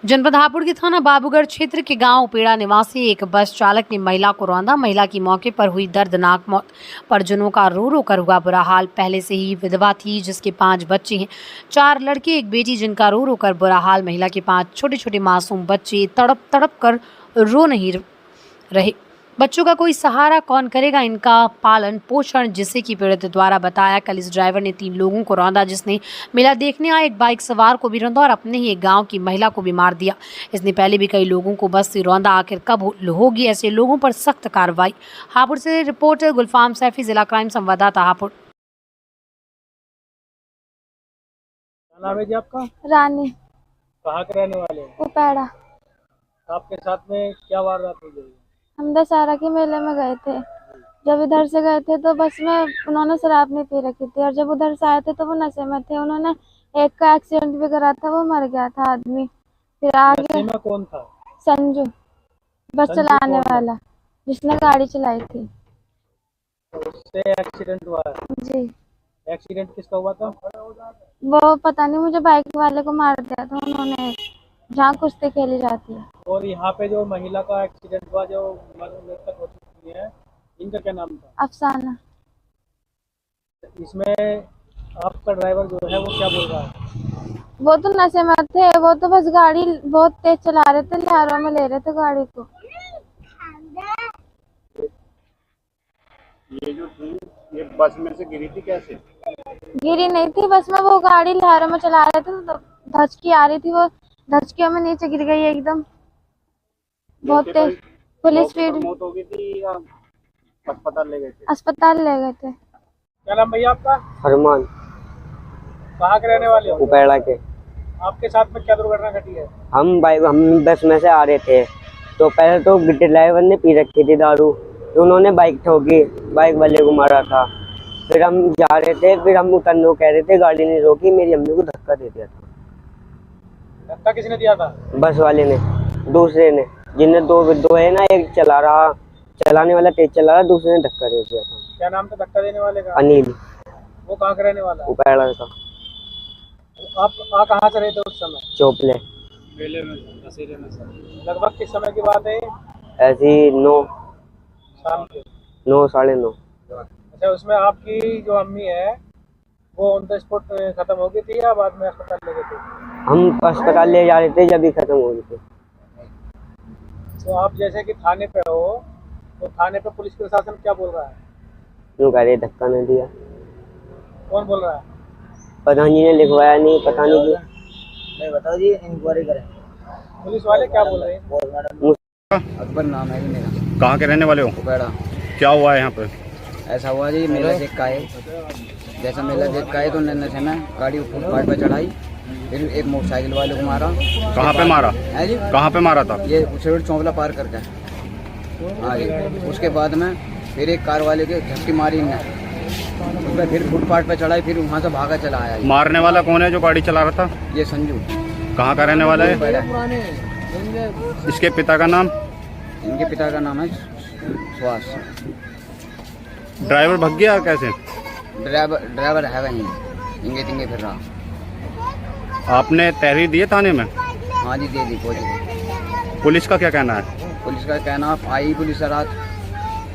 जनपद हापुड़ के थाना बाबूगढ़ क्षेत्र के गांव उपेड़ा निवासी एक बस चालक ने महिला को रौंदा। महिला की मौके पर हुई दर्दनाक मौत। परिजनों का रो रो कर हुआ बुरा हाल। पहले से ही विधवा थी जिसके 5 बच्चे हैं, 4 लड़के, एक बेटी, जिनका रो रो कर बुरा हाल। महिला के 5 छोटे छोटे मासूम बच्चे तड़प तड़प कर रो नहीं रहे। बच्चों का कोई सहारा कौन करेगा इनका पालन पोषण, जिसे कि पीड़ित द्वारा बताया। कल इस ड्राइवर ने 3 लोगों को रौंदा, जिसने मेला देखने आए एक बाइक सवार को भी रौंदा और अपने ही एक गांव की महिला को भी मार दिया। इसने पहले भी कई लोगों को बस से रौंदा। आखिर कब होगी ऐसे लोगों पर सख्त कार्रवाई। हापुड़ से रिपोर्टर गुलफाम सैफी, जिला क्राइम संवाददाता हापुड़। क्या नाम है जी आपका? रानी। कहाँ के रहने वाले हैं? उपेड़ा। आपके साथ में क्या वारदात हुई है? हम दशहरा के मेले में गए थे। जब इधर से गए थे तो बस में उन्होंने शराब नहीं पी रखी थी, और जब उधर से आए थे तो वो नशे में थे। उन्होंने एक का एक्सीडेंट भी करा था, वो मर गया था आदमी। फिर आगे नशे में कौन था? संजू, बस चलाने वाला, जिसने गाड़ी चलाई थी। तो उससे एक्सीडेंट हुआ है? जी। एक्सीडेंट किसका हुआ था? वो पता नहीं, मुझे बाइक वाले को मार दिया था उन्होंने, जहाँ कुश्ती खेली जाती है। और यहाँ पे जो महिला का एक्सीडेंट हुआ, जो मृतक हो चुकी है, इनका क्या नाम था? अफसाना। इसमें आपका ड्राइवर जो है वो क्या बोल रहा है? वो तो नशे में थे, वो तो बस गाड़ी बहुत तेज चला रहे थे, लहरों में ले रहे थे गाड़ी को। ये जो थी, ये बस में से गिरी थी कैसे? गिरी नहीं थी, बस में वो गाड़ी लहरों में चला रहे थे तो धचकी आ रही थी, वो धचकियों में नीचे गिर गई एकदम बहुत तेज। Police speed. मौत हो गई थी या अस्पताल ले गए थे? अस्पताल ले गए थे। क्या नाम भैया आपका? फरमान। कहाँ के रहने वाले हो? उपेड़ा के। आपके साथ में क्या दुर्घटना घटी है? हम बस में से आ रहे थे, तो पहले तो ड्राइवर ने पी रखी थी दारू, तो उन्होंने बाइक ठोकी, बाइक वाले को मारा था। फिर हम जा रहे थे, फिर हम उतरने को कह रहे थे, गाड़ी ने रोकी, मेरी अम्मी को धक्का दे दिया था। धक्का किसने दिया था? बस वाले ने, दूसरे ने, जिनने दो है ना, एक चलाने वाला तेज चला रहा, दूसरे ने धक्का दे दिया था। क्या नाम था धक्का देने वाले का? अनिल। वो कहाँ के रहने वाला है? उपेड़ा का। आप कहाँ से रहे थे उस समय? चोपले। मेले में, दशहरे में। लगभग किस समय की बात है? ऐसी 9 शाम के 9 साढ़े 9। अच्छा, उसमें आपकी जो अम्मी है वो ऑन द स्पॉट खत्म हो गई थी या बाद में अस्पताल ले गए थे? हम अस्पताल ले जा रहे थे, जब ही खत्म हो गई थी। तो आप जैसे कि थाने पे हो, तो थाने पे पुलिस प्रशासन क्या बोल रहा है? क्यों कह रहे धक्का नहीं दिया? कौन बोल रहा है? प्रधान जी ने लिखवाया नहीं, पता नहीं क्यों। नहीं बताओ जी, इंक्वायरी करें। पुलिस वाले क्या बोल रहे हैं? अकबर नाम है जी मेरा। कहाँ के रहने वाले हो? उपेड़ा। क्या हुआ है यहाँ पे? ऐसा हुआ जी, मेला देख का है, जैसा मेला देख का है तो नशे में गाड़ी फुटपाथ पर चढ़ाई, फिर एक मोटरसाइकिल वाले को मारा। कहाँ पे मारा है जी? कहाँ पे मारा था? ये सिरोड चौंकला पार करके आगे। उसके बाद में फिर एक कार वाले के झटकी मारी ने, उसमें फिर फुटपाथ पर चढ़ाई, फिर वहाँ से भागा चला आया। मारने वाला कौन है जो गाड़ी चला रहा था? ये संजू। कहाँ का रहने वाला है? इसके पिता का नाम? इनके पिता का नाम है सुहास। ड्राइवर भाग गया कैसे? ड्राइवर है वहीं, इंगे तिंगे फिर रहा। आपने तहरीर दी है थाने में? हाँ जी, दे दी पहुँच। पुलिस का क्या कहना है? पुलिस का कहना, आई पुलिस रात,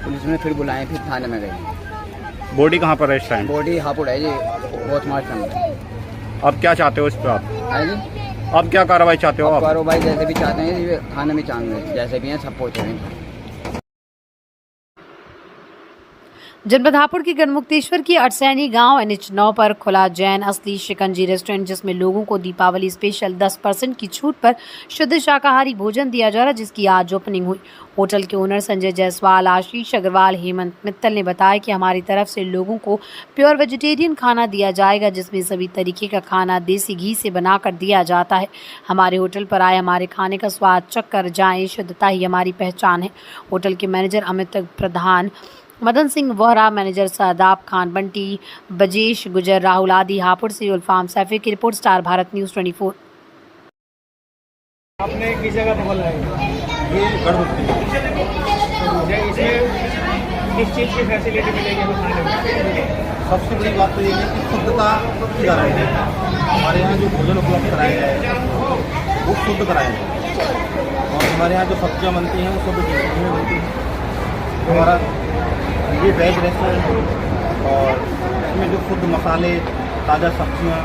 पुलिस ने फिर बुलाए, फिर थाने में गए। बॉडी कहाँ पर है इस टाइम? बॉडी हापुड़ है जी, बहुत मार्च में। अब क्या चाहते हो इस पर आप? है जी? अब क्या कार्रवाई चाहते हो आप? कारोबारी जैसे भी चाहते हैं ये थाने में चाहेंगे, जैसे भी हैं सब पहुँचे हैं। जनपद हापुड़ की गढ़मुक्तेश्वर की अटसैनी गांव NH 9 पर खुला जैन असली शिकंजी रेस्टोरेंट, जिसमें लोगों को दीपावली स्पेशल 10% की छूट पर शुद्ध शाकाहारी भोजन दिया जा रहा, जिसकी आज ओपनिंग हुई। होटल के ओनर संजय जायसवाल, आशीष अग्रवाल, हेमंत मित्तल ने बताया कि हमारी तरफ से लोगों को प्योर वेजिटेरियन खाना दिया जाएगा, जिसमें सभी तरीके का खाना देसी घी से बनाकर दिया जाता है। हमारे होटल पर आए, हमारे खाने का स्वाद चख कर जाएं, शुद्धता ही हमारी पहचान है। होटल के मैनेजर अमित प्रधान, मदन सिंह वोहरा, मैनेजर सादाब खान, बंटी, बजेश गुजर, राहुल आदि। हापुड़ से गुलफाम सैफी की रिपोर्ट, स्टार भारत न्यूज़ 24। आपने किस जगह पर बोला है? ये इसमें किस चीज़ की फैसिलिटी मिलेगी हमें खाने में? सबसे बड़ी बात तो ये है कि शुद्धता की जा रही है। हमारे यहाँ जो भोजन उपलब्ध कराया जाए वो शुद्ध कराएंगे। और हमारे यहाँ जो सब्जियाँ बनती हैं वो सब डेली में बनती हैं। हमारा ये वेज रेस्टोरेंट है और इसमें जो शुद्ध मसाले, ताज़ा सब्जियाँ,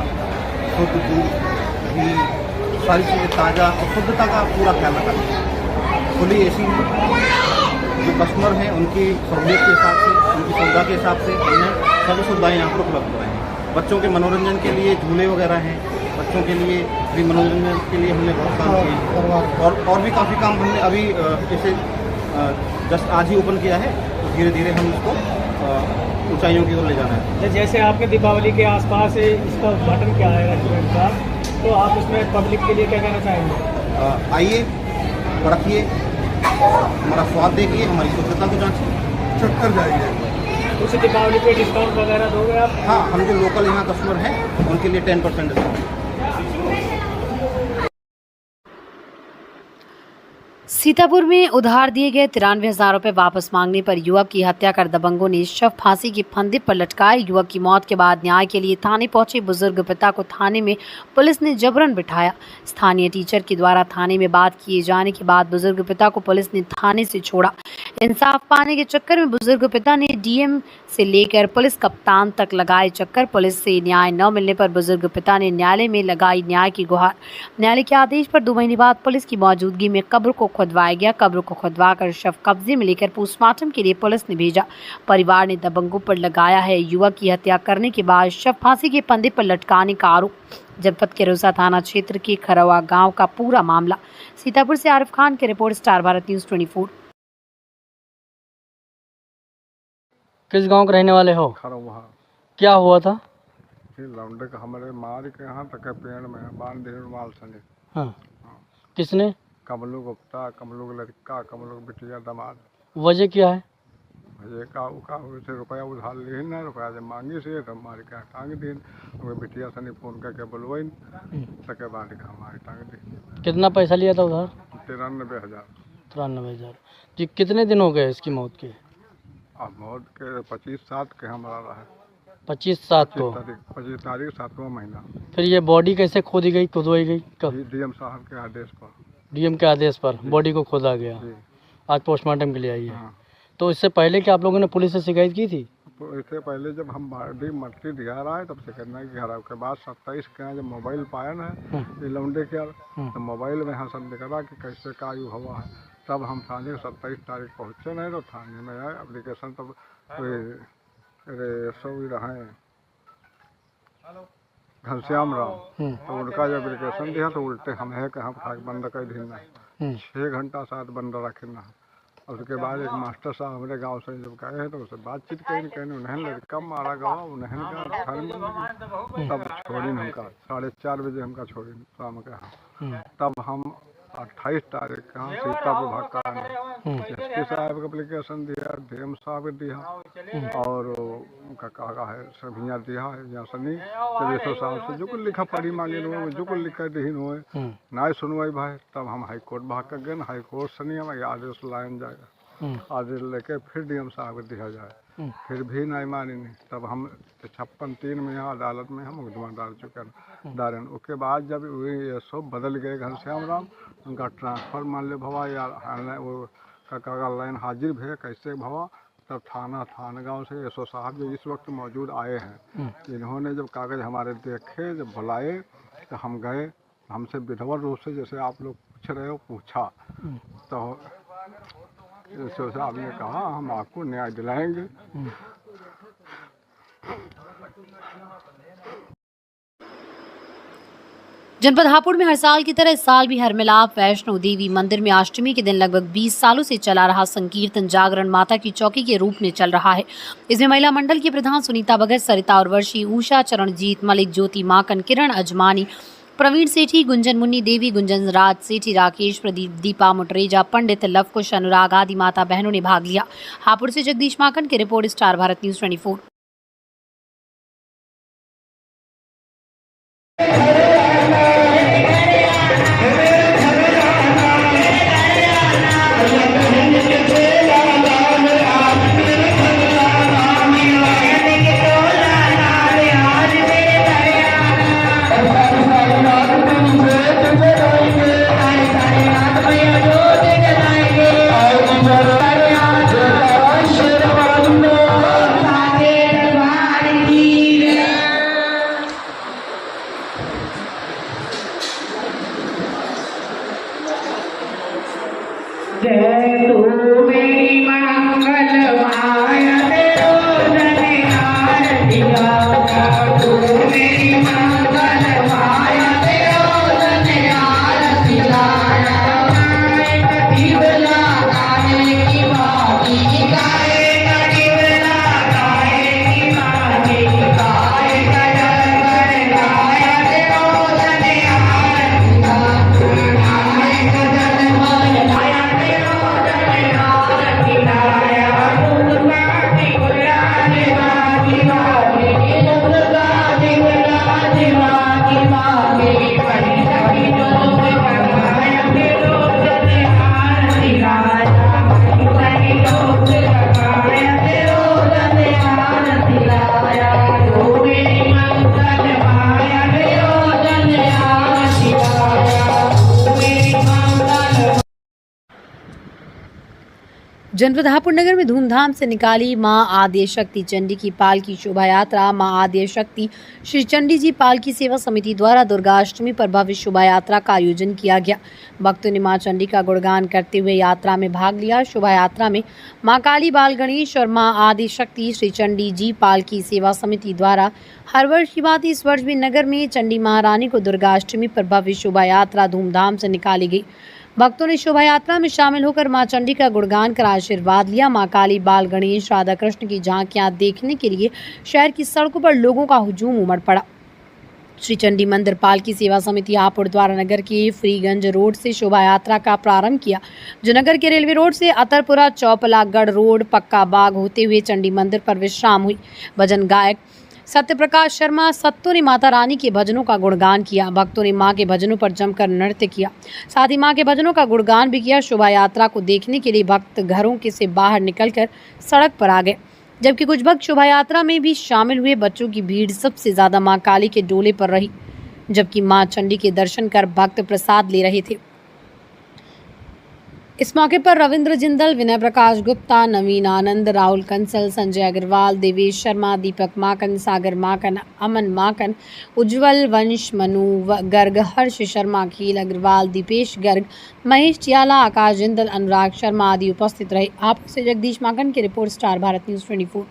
शुद्ध दूध, घी, सारी चीज़ें ताज़ा और शुद्धता का पूरा ख्याल रखा है। खुली एसी जो कस्टमर हैं उनकी सहूलियत के हिसाब से, उनकी सुविधा के हिसाब से हमने सभी सुविधाएँ यहाँ पर उपलब्ध कराई हैं। बच्चों के मनोरंजन के लिए झूले वगैरह हैं, बच्चों के लिए भी मनोरंजन के लिए हमने बहुत काम किए और भी काफ़ी काम हमने अभी जैसे जस्ट आज ही ओपन किया है, तो धीरे धीरे हम इसको ऊंचाइयों की ओर ले जाना है। जैसे आपके दीपावली के आसपास इसका उद्घाटन किया है रेस्टोरेंट का, तो आप इसमें पब्लिक के लिए क्या कहना चाहेंगे? आइए, परखिए, हमारा स्वाद देखिए, हमारी शुद्धता को जांचिए, चक्कर जाइए। उस दीपावली पे डिस्काउंट वगैरह दोगे आप? हाँ, हम जो लोकल यहाँ कस्टमर हैं उनके लिए 10% डिस्काउंट। सीतापुर में उधार दिए गए 93,000 रुपये वापस मांगने पर युवक की हत्या कर दबंगों ने शव फांसी के फंदे पर लटकाए। युवक की मौत के बाद न्याय के लिए थाने पहुंचे बुजुर्ग पिता को थाने में पुलिस ने जबरन बिठाया। स्थानीय टीचर के द्वारा थाने में बात किए जाने के बाद बुजुर्ग पिता को पुलिस ने थाने से छोड़ा। इंसाफ पाने के चक्कर में बुजुर्ग पिता ने डीएम से लेकर पुलिस कप्तान तक लगाए चक्कर। पुलिस से न्याय न मिलने पर बुजुर्ग पिता ने न्यायालय में लगाई न्याय की गुहार। न्यायालय के आदेश पर 2 महीने बाद पुलिस की मौजूदगी में कब्र को खुदवाया गया। कब्र को खुदवाकर शव कब्जे में लेकर पोस्टमार्टम के लिए पुलिस ने भेजा। परिवार ने दबंगों पर लगाया है युवक की हत्या करने के बाद शव फांसी के फंदे पर लटकाने का आरोप। जनपद के रोसा थाना क्षेत्र के खरवा गांव का पूरा मामला। सीतापुर से आरिफ खान की रिपोर्ट, स्टार भारत न्यूज़ 24। किस गांव के रहने वाले हो? खरवा। क्या हुआ था? लौंडे का हमारे मार के यहाँ तक पेड़ में बांध दे माल सने। हाँ। किसने? कमलू गुप्ता, कमलू का लड़का, कमलू का बिटिया दामाद। वजह क्या है? ये का से रुपया उधार ले ना, रुपया जब मांगी से तब मार के टांग दिन बिटिया सने फोन करके बुलवाई सके बाद का हमारे टांग दी। कितना पैसा लिया था उधार? 93,000। 93,000। जी, कितने दिन हो गए इसकी मौत के? अब मौत के 25/7 के हमारा रहा है। 25/7 को? 25 तारीख 7वां महीना। फिर ये बॉडी कैसे खोदी गई, खुदवाई गई? कब? डीएम साहब के आदेश पर। डीएम के आदेश पर बॉडी को खोदा गया। आज पोस्टमार्टम के लिए आई है। तो इससे पहले क्या आप लोगों ने पुलिस से शिकायत की थी? इससे पहले जब हम बॉडी मट्टी दिया रहा है तब से करना है कि हरा के बाद 27 के जब मोबाइल पाया ना ये लौंडे के तो मोबाइल में यहाँ सब दिखा कि कैसे का यू हुआ है। तब हम थाने 27 तारीख पहुँचे नहीं तो थाने में आए एप्लीकेशन तब सब रहे घनश्याम राम तो उनका जब एप्लीकेशन दिया तो उल्टे हम है कि हम बंद कर देना 6 घंटा साथ बंद रखना। और उसके बाद एक मास्टर साहब हमारे गांव से जब गए हैं तो उससे बातचीत कहने उन्हें लड़का मारा गवा उन्हें तब छोड़ी हमका 4:30 बजे हमका छोड़ी शाम के। तब हम 28 तारीख का सीतापुर भाग एसपी साहब का एप्लीकेशन दिया, डीएम साहब दिया और उनका कहा है सभिया दिया है यहाँ सनी जब साहब से जो कुछ लिखा पढ़ी मांगे हुए जो कुछ लिखा दीन हुए ना सुनवाई भाई। तब हम हाई कोर्ट भाग कर गए, हाई कोर्ट सनी हमें आदेश लाइन जाएगा, आदेश लेके फिर डीएम साहब को दिया जाए, फिर भी नहीं मानी नहीं। तब हम 56-3 में यहाँ अदालत में हम मुकदमा डाल चुके हैं दारन। उसके बाद जब ये सब बदल गए घनश्याम राम उनका ट्रांसफ़र मान ले भवा या वो का लाइन हाजिर भे कैसे भवा। तब थाना गांव से एसओ साहब जो इस वक्त मौजूद आए हैं इन्होंने जब कागज़ हमारे देखे जब बुलाए तो हम गए, हमसे विधवा रूप से जैसे आप लोग पूछ रहे हो पूछा तो एसओ साहब ने कहा हम आपको न्याय दिलाएंगे। जनपद हापुड़ में हर साल की तरह इस साल भी हरमिलाप वैष्णो देवी मंदिर में अष्टमी के दिन लगभग 20 सालों से चला रहा संकीर्तन जागरण माता की चौकी के रूप में चल रहा है। इसमें महिला मंडल की प्रधान सुनीता भगत, सरिता उर्वशी, उषा, चरणजीत मलिक, ज्योति माकन, किरण अजमानी, प्रवीण सेठी, गुंजन मुन्नी देवी, गुंजन राज सेठी, राकेश प्रदीप, दीपा मुटरेजा, पंडित लवकुश, अनुराग आदि माता बहनों ने भाग लिया। हापुड़ से जगदीश माकन की रिपोर्ट, स्टार भारत न्यूज़ 24। जनपद हापुड़ नगर में धूमधाम से निकाली मां आद्य शक्ति चंडी की पालकी शोभा यात्रा। मां आद्य शक्ति श्री चंडी जी पालकी सेवा समिति द्वारा दुर्गाष्टमी पर भव्य शोभा यात्रा का आयोजन किया गया। भक्तों ने मां चंडी का गुणगान करते हुए यात्रा में भाग लिया। शोभा यात्रा में मां काली, बाल गणेश और मां आद्य शक्ति श्री चंडी जी पालकी सेवा समिति द्वारा हर वर्ष की बात इस वर्ष भी नगर में चंडी महारानी को दुर्गाष्टमी पर भव्य शोभा यात्रा धूमधाम से निकाली गई। भक्तों ने शोभा यात्रा में शामिल होकर मां चंडी का गुणगान कर आशीर्वाद लिया। मां काली, बाल गणेश, राधा कृष्ण की झांकियां देखने के लिए शहर की सड़कों पर लोगों का हुजूम उमड़ पड़ा। श्री चंडी मंदिर पालकी सेवा समिति हापुड़ द्वारा नगर के फ्रीगंज रोड से शोभा यात्रा का प्रारंभ किया, जो नगर के रेलवे रोड से अतरपुरा, चौपलागढ़ रोड, पक्का बाग होते हुए चंडी मंदिर पर विश्राम हुई। भजन गायक सत्यप्रकाश शर्मा सत्तू ने माता रानी के भजनों का गुणगान किया। भक्तों ने मां के भजनों पर जमकर नृत्य किया, साथ ही मां के भजनों का गुणगान भी किया। शोभा यात्रा को देखने के लिए भक्त घरों के से बाहर निकलकर सड़क पर आ गए, जबकि कुछ भक्त शोभा यात्रा में भी शामिल हुए। बच्चों की भीड़ सबसे ज्यादा मां काली के डोले पर रही, जबकि मां चंडी के दर्शन कर भक्त प्रसाद ले रहे थे। इस मौके पर रविंद्र जिंदल, विनय प्रकाश गुप्ता, नवीन आनंद, राहुल कंसल, संजय अग्रवाल, देवेश शर्मा, दीपक माकन, सागर माकन, अमन माकन, उज्जवल वंश, मनु गर्ग, हर्ष शर्मा, अखिल अग्रवाल, दीपेश गर्ग, महेश चियाला, आकाश जिंदल, अनुराग शर्मा आदि उपस्थित रहे। आप से जगदीश माकन की report, star Bharat news 24।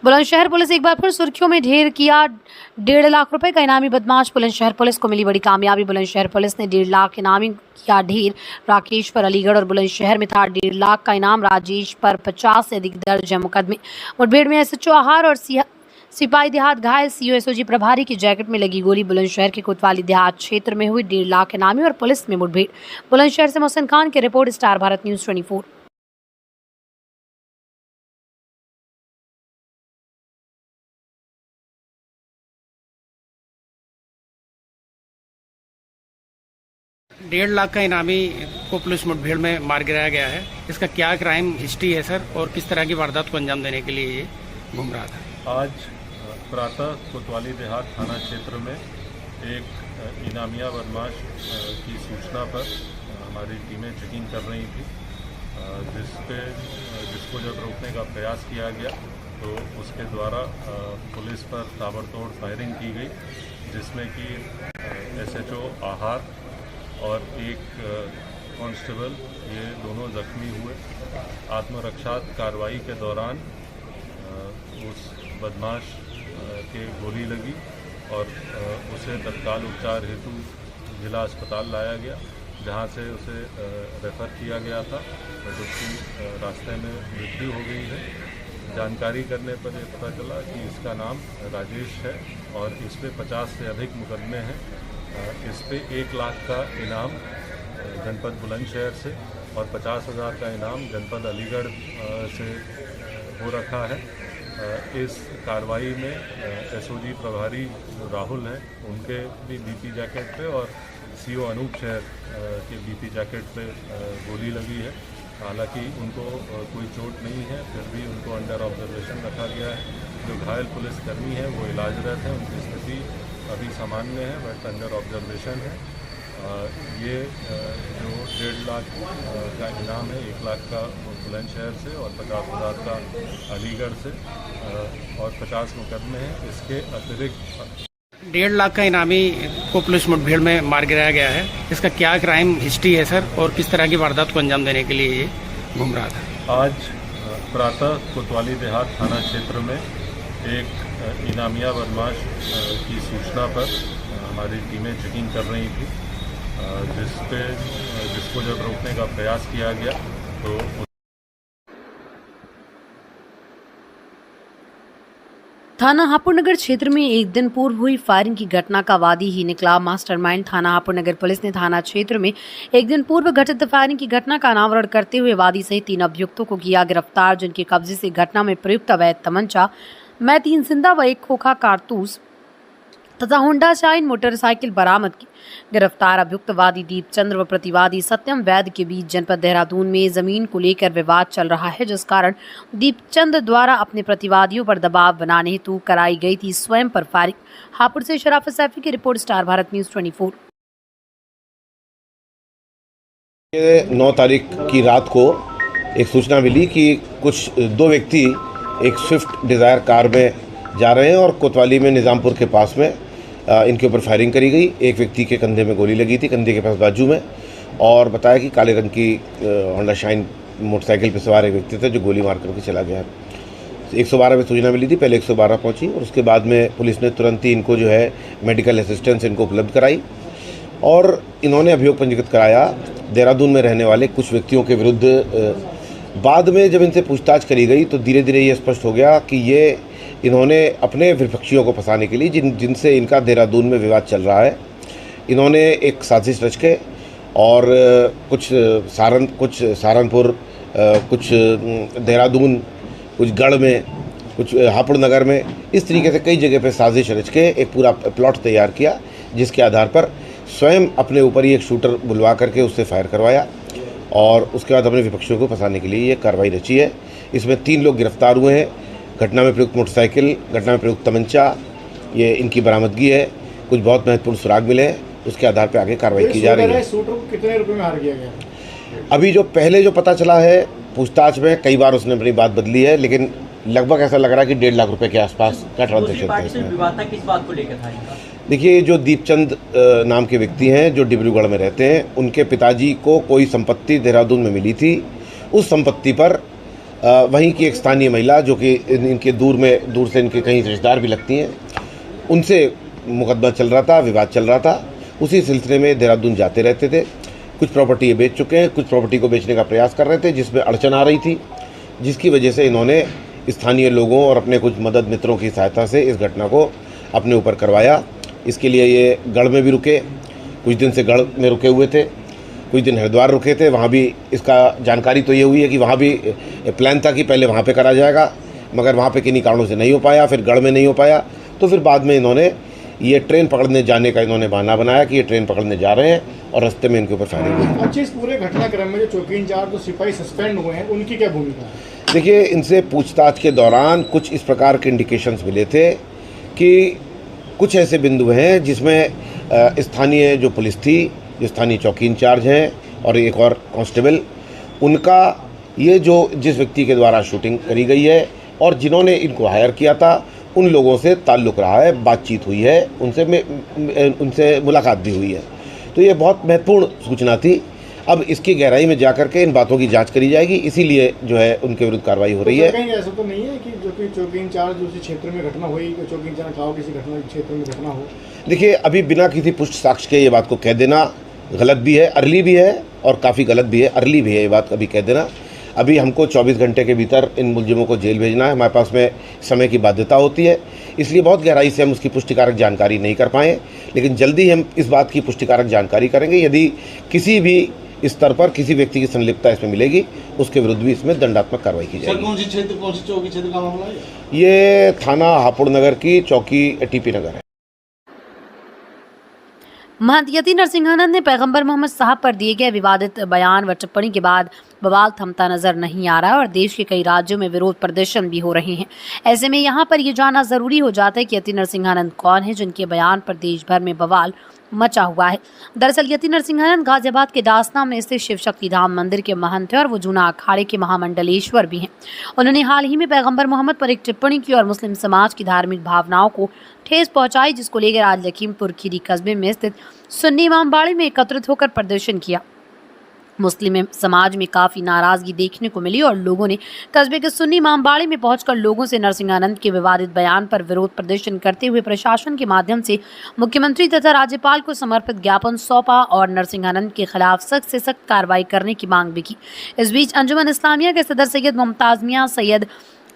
Bulandshahr police एक बार फिर सुर्खियों में ढेर किया 1.5 लाख रुपए का इनामी बदमाश। बुलंदशहर पुलिस को मिली बड़ी कामयाबी। बुलंदशहर पुलिस ने 1.5 लाख इनामी किया ढेर। राकेश पर अलीगढ़ और बुलंदशहर में था 1.5 लाख का इनाम। राजेश पर 50 से अधिक दर्ज है मुकदमे। मुठभेड़ में एसएचओ आहार और सिपाही देहात घायल सीओ एसओजी प्रभारी की जैकेट में लगी गोली। बुलंदशहर के कोतवाली देहात क्षेत्र में हुई 1.5 लाख इनामी और पुलिस में मुठभेड़। बुलंदशहर से मोहसिन खान की रिपोर्ट, स्टार भारत न्यूज़ 24। डेढ़ लाख का इनामी को पुलिस मुठभेड़ में मार गिराया गया है। इसका क्या क्राइम हिस्ट्री है सर, और किस तरह की वारदात को अंजाम देने के लिए ये घूम रहा था? आज प्रातः कोतवाली देहात थाना क्षेत्र में एक इनामिया बदमाश की सूचना पर हमारी टीमें चेकिंग कर रही थी, जिसको जब रोकने का प्रयास किया गया तो उसके द्वारा पुलिस पर ताबड़तोड़ फायरिंग की गई, जिसमें कि एसएचओ आहार और एक कांस्टेबल ये दोनों जख्मी हुए। आत्मरक्षा कार्रवाई के दौरान उस बदमाश के गोली लगी और उसे तत्काल उपचार हेतु जिला अस्पताल लाया गया, जहां से उसे रेफ़र किया गया था, बट उसकी रास्ते में मृत्यु हो गई है। जानकारी करने पर यह पता चला कि इसका नाम राजेश है और इस पे 50 से अधिक मुकदमे हैं। इस पे 1 लाख का इनाम जनपद बुलंदशहर से और 50,000 का इनाम जनपद अलीगढ़ से हो रखा है। इस कार्रवाई में एसओजी प्रभारी जो राहुल हैं उनके भी बीपी जैकेट पे और सीओ अनूप शहर के बीपी जैकेट पे गोली लगी है। हालांकि उनको कोई चोट नहीं है, फिर भी उनको अंडर ऑब्जर्वेशन रखा गया है। जो घायल पुलिसकर्मी हैं वो इलाजरत हैं, उनकी स्थिति अभी सामान्य है, बट अंडर ऑब्जर्वेशन है। ये जो 1.5 लाख का इनाम है, 1 लाख का बुलंदशहर से और 50,000 का अलीगढ़ से और 50 मुकदमे हैं। इसके अतिरिक्त 1.5 लाख का इनामी को पुलिस मुठभेड़ में मार गिराया गया है। इसका क्या क्राइम हिस्ट्री है सर, और किस तरह की वारदात को अंजाम देने के लिए ये घूम रहा था? आज प्रातः कोतवाली देहात थाना क्षेत्र में एक इनामिया बदमाश की सूचना पर हमारी टीमें चेकिंग कर रही थी, जिसको जब रोकने का प्रयास किया गया तो थाना हापुड़नगर क्षेत्र में एक दिन पूर्व हुई फायरिंग की घटना का वादी ही निकला मास्टरमाइंड। थाना हापुड़नगर पुलिस ने थाना क्षेत्र में एक दिन पूर्व घटित फायरिंग की घटना का अनावरण करते हुए वादी सहित 3 अभियुक्तों को किया गिरफ्तार, जिनके कब्जे से घटना में प्रयुक्त अवैध तमंचा, मैं 3 जिंदा व 1 खोखा कारतूस तथा होंडा शाइन मोटरसाइकिल बरामद की। गिरफ्तार अभियुक्त वादी दीपचंद्र व प्रतिवादी सत्यम वैद्य के बीच जनपद देहरादून में जमीन को लेकर विवाद चल रहा है, जिस कारण दीपचंद्र द्वारा अपने प्रतिवादियों पर दबाव बनाने हेतु कराई गई थी स्वयं पर फायरिंग। हापुड़ से शराफत सैफी की रिपोर्ट, स्टार भारत न्यूज़ 24। 9 तारीख की रात को एक सूचना मिली कि कुछ 2 व्यक्ति एक स्विफ्ट डिज़ायर कार में जा रहे हैं और कोतवाली में निज़ामपुर के पास में इनके ऊपर फायरिंग करी गई। एक व्यक्ति के कंधे में गोली लगी थी, कंधे के पास बाजू में, और बताया कि काले रंग की होंडा शाइन मोटरसाइकिल पर सवार एक व्यक्ति थे जो गोली मार करके चला गया। 112 में सूचना मिली थी, पहले 112 पहुंची और उसके बाद में पुलिस ने तुरंत ही इनको जो है मेडिकल असिस्टेंस इनको उपलब्ध कराई और इन्होंने अभियोग पंजीकृत कराया देहरादून में रहने वाले कुछ व्यक्तियों के विरुद्ध। बाद में जब इनसे पूछताछ करी गई तो धीरे धीरे ये स्पष्ट हो गया कि ये इन्होंने अपने विपक्षियों को फंसाने के लिए जिनसे इनका देहरादून में विवाद चल रहा है, इन्होंने एक साजिश रच के और कुछ सहारनपुर, कुछ देहरादून, कुछ गढ़ में, कुछ हापुड़नगर में, इस तरीके से कई जगह पे साजिश रच के एक पूरा प्लॉट तैयार किया, जिसके आधार पर स्वयं अपने ऊपर ही एक शूटर बुलवा करके उससे फायर करवाया और उसके बाद अपने विपक्षियों को फंसाने के लिए ये कार्रवाई रची है। इसमें 3 लोग गिरफ्तार हुए हैं। घटना में प्रयुक्त मोटरसाइकिल, घटना में प्रयुक्त तमंचा, ये इनकी बरामदगी है। कुछ बहुत महत्वपूर्ण सुराग मिले हैं, उसके आधार पर आगे कार्रवाई की जा रही है। शूटर को कितने रुपए में हार किया गया? अभी जो पहले जो पता चला है पूछताछ में, कई बार उसने अपनी बात बदली है, लेकिन लगभग ऐसा लग रहा है कि 1.5 लाख रुपए के आसपास का ट्रांजेक्शन था इसमें। विवाद था किस बात को लेकर था? देखिए, जो दीपचंद नाम के व्यक्ति हैं जो डिब्रूगढ़ में रहते हैं, उनके पिताजी को कोई संपत्ति देहरादून में मिली थी। उस संपत्ति पर वहीं की एक स्थानीय महिला जो कि इनके दूर से इनके कहीं रिश्तेदार भी लगती हैं, उनसे मुकदमा चल रहा था, विवाद चल रहा था। उसी सिलसिले में देहरादून जाते रहते थे। कुछ प्रॉपर्टी ये बेच चुके हैं, कुछ प्रॉपर्टी को बेचने का प्रयास कर रहे थे जिसमें अड़चन आ रही थी, जिसकी वजह से इन्होंने स्थानीय लोगों और अपने कुछ मदद मित्रों की सहायता से इस घटना को अपने ऊपर करवाया। इसके लिए ये गढ़ में भी रुके, कुछ दिन से गढ़ में रुके हुए थे, कुछ दिन हरिद्वार रुके थे। वहाँ भी इसका जानकारी तो ये हुई है कि वहाँ भी प्लान था कि पहले वहाँ पे करा जाएगा, मगर वहाँ पे किन्हीं कारणों से नहीं हो पाया, फिर गढ़ में नहीं हो पाया। तो फिर बाद में इन्होंने ये ट्रेन पकड़ने जाने का इन्होंने बहाना बनाया कि ये ट्रेन पकड़ने जा रहे हैं और रास्ते में इनके ऊपर फायरिंग हुई। अच्छा, इस पूरे घटनाक्रम में जो चौकी इंचार्ज जो सिपाही सस्पेंड हुए हैं उनकी क्या भूमिका है? देखिए, इनसे पूछताछ के दौरान कुछ इस प्रकार के इंडिकेशंस मिले थे कि कुछ ऐसे बिंदु हैं जिसमें स्थानीय जो पुलिस थी, जो स्थानीय चौकी इंचार्ज हैं और एक और कांस्टेबल, उनका ये जो जिस व्यक्ति के द्वारा शूटिंग करी गई है और जिन्होंने इनको हायर किया था उन लोगों से ताल्लुक़ रहा है, बातचीत हुई है, उनसे मुलाकात भी हुई है। तो ये बहुत महत्वपूर्ण सूचना थी। अब इसकी गहराई में जाकर के इन बातों की जांच करी जाएगी, इसीलिए जो है उनके विरुद्ध कार्रवाई हो रही है। कहीं ऐसा तो नहीं है कि जो कि चौकी इंचार्ज उसी क्षेत्र में घटना हुई, चौकी इंचार्ज का किसी घटना क्षेत्र में घटना हो? देखिए, अभी बिना किसी पुष्ट साक्ष्य के ये बात को कह देना गलत भी है, अर्ली भी है और काफ़ी गलत भी है। अर्ली भी है ये बात अभी कह देना। अभी हमको 24 घंटे के भीतर इन मुलजिमों को जेल भेजना है, हमारे पास में समय की बाध्यता होती है, इसलिए बहुत गहराई से हम उसकी पुष्टिकारक जानकारी नहीं कर पाए, लेकिन जल्दी हम इस बात की पुष्टिकारक जानकारी करेंगे। यदि किसी भी स्तर पर किसी व्यक्ति की संलिप्तता इसमें मिलेगी, उसके विरुद्ध भी इसमें दंडात्मक कार्रवाई की जाएगी। कौन सी चौकी क्षेत्र का मामला है? ये थाना हापुड़ नगर की चौकी टीपी नगर है। महंत यति नरसिंहानंद ने पैगंबर मोहम्मद साहब पर दिए गए विवादित बयान व टिप्पणी के बाद बवाल थमता नजर नहीं आ रहा है और देश के कई राज्यों में विरोध प्रदर्शन भी हो रहे हैं। ऐसे में यहाँ पर यह जानना जरूरी हो जाता है कि यति नरसिंहानंद कौन है जिनके बयान पर देश भर में बवाल मचा हुआ है। दरअसल यति नरसिंहानंद गाजियाबाद के दासना में स्थित शिव शक्ति धाम मंदिर के महंत हैं और वो जूना अखाड़े के महामंडलेश्वर भी हैं। उन्होंने हाल ही में पैगंबर मोहम्मद पर एक टिप्पणी की और मुस्लिम समाज की धार्मिक भावनाओं को ठेस पहुंचाई, जिसको लेकर आज लखीमपुर खीरी कस्बे में स्थित सुन्नी इमामबाड़ी में एकत्रित होकर प्रदर्शन किया। मुस्लिम समाज में काफी नाराजगी देखने को मिली और लोगों ने कस्बे के सुन्नी इमामबाड़ी में पहुंचकर लोगों से नरसिंहानंद के विवादित बयान पर विरोध प्रदर्शन करते हुए प्रशासन के माध्यम से मुख्यमंत्री तथा राज्यपाल को समर्पित ज्ञापन सौंपा और नरसिंहानंद के खिलाफ सख्त से सख्त कार्रवाई करने की मांग भी की। इस बीच अंजुमन इस्लामिया के सदर सैयद मुमताज मियां, सैयद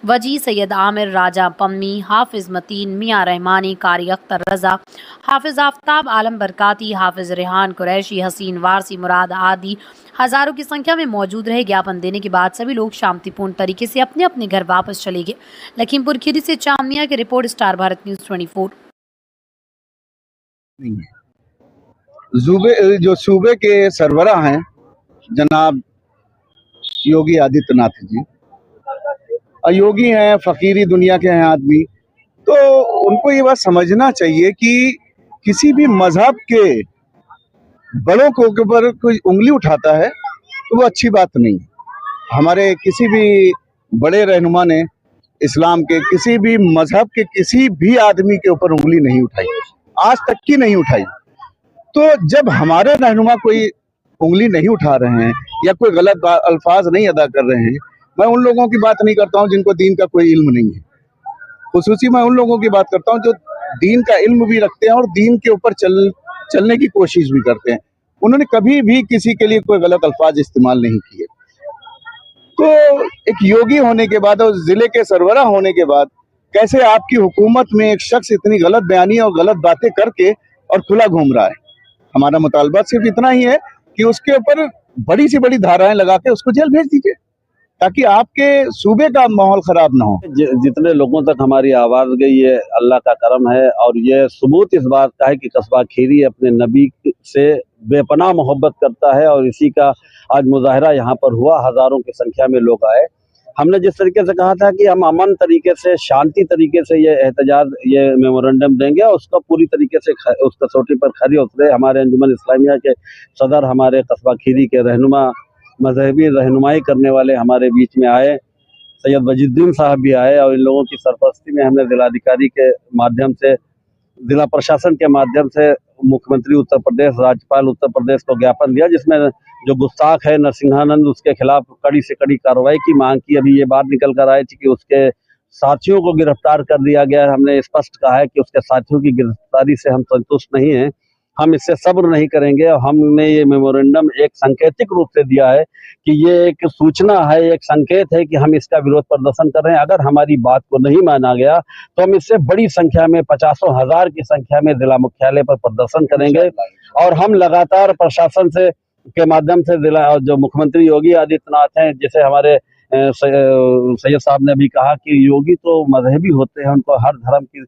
वजी, सैयद आमिर, राजा पम्मी, हाफिज मतीन, मियाँ रहमानी, कारी अख्तर रजा, हाफिज आफ्ताब, आलम बरकाती, हाफिज रेहान कुरैशी, हसीन वारसी, मुराद आदि हजारों की संख्या में मौजूद रहे। ज्ञापन देने के बाद सभी लोग शांतिपूर्ण तरीके से अपने अपने घर वापस चले गए। लखीमपुर खीरी से चांदनिया की रिपोर्ट, स्टार भारत न्यूज 24। जो सूबे के सरबरा हैं जनाब योगी आदित्यनाथ जी, योगी हैं, फकीरी दुनिया के हैं आदमी, तो उनको ये बात समझना चाहिए कि किसी भी मजहब के बड़ों के ऊपर कोई उंगली उठाता है तो वो अच्छी बात नहीं। हमारे किसी भी बड़े रहनुमा ने इस्लाम के किसी भी मजहब के किसी भी आदमी के ऊपर उंगली नहीं उठाई, आज तक की नहीं उठाई। तो जब हमारे रहनुमा कोई उंगली नहीं उठा रहे हैं या कोई गलत अल्फाज नहीं अदा कर रहे हैं, मैं उन लोगों की बात नहीं करता हूं जिनको दीन का कोई इल्म नहीं है। खुसूसी मैं उन लोगों की बात करता हूं जो दीन का इल्म भी रखते हैं और दीन के ऊपर चलने की कोशिश भी करते हैं। उन्होंने कभी भी किसी के लिए कोई गलत अल्फाज इस्तेमाल नहीं किए। तो एक योगी होने के बाद और जिले के सरबराह होने के बाद कैसे आपकी हुकूमत में एक शख्स इतनी गलत बयानी और गलत बातें करके और खुला घूम रहा है। हमारा मुतालबा सिर्फ इतना ही है कि उसके ऊपर बड़ी से बड़ी धाराएं लगा के उसको जेल भेज दीजिए ताकि आपके सूबे का माहौल खराब ना हो। जितने लोगों तक हमारी आवाज गई है अल्लाह का करम है और ये सबूत इस बात का है कि कस्बा खीरी अपने नबी से बेपनाह मोहब्बत करता है और इसी का आज मुजाहरा यहाँ पर हुआ। हजारों की संख्या में लोग आए। हमने जिस तरीके से कहा था कि हम अमन तरीके से, शांति तरीके से ये एहतजाज, ये मेमोरेंडम देंगे और उसका पूरी तरीके से उस कसौटी पर खरे उतरे। हमारे अंजुमन इस्लामिया के सदर, हमारे कस्बा खीरी के रहनुमा, मजहबी रहनुमाई करने वाले हमारे बीच में आए। सैयद वजीउद्दीन साहब भी आए और इन लोगों की सरपरस्ती में हमने जिलाधिकारी के माध्यम से, जिला प्रशासन के माध्यम से मुख्यमंत्री उत्तर प्रदेश, राज्यपाल उत्तर प्रदेश को ज्ञापन दिया जिसमें जो गुस्ताख है नरसिंहानंद उसके खिलाफ कड़ी से कड़ी कार्रवाई की मांग की। अभी ये बात निकल कर आई थी कि उसके साथियों को गिरफ्तार कर दिया गया है। हमने स्पष्ट कहा है कि उसके साथियों की गिरफ्तारी से हम संतुष्ट नहीं हैं। हम इससे सब्र नहीं करेंगे। और हमने ये मेमोरेंडम एक सांकेतिक रूप से दिया है कि ये एक सूचना है, एक संकेत है कि हम इसका विरोध प्रदर्शन कर रहे हैं। अगर हमारी बात को नहीं माना गया तो हम इससे बड़ी संख्या में 50 हजार की संख्या में जिला मुख्यालय पर प्रदर्शन करेंगे। और हम लगातार प्रशासन से के माध्यम से जिला जो मुख्यमंत्री योगी आदित्यनाथ हैं, जैसे हमारे सैयद साहब ने भी कहा कि योगी तो मजहबी होते हैं, उनको हर धर्म की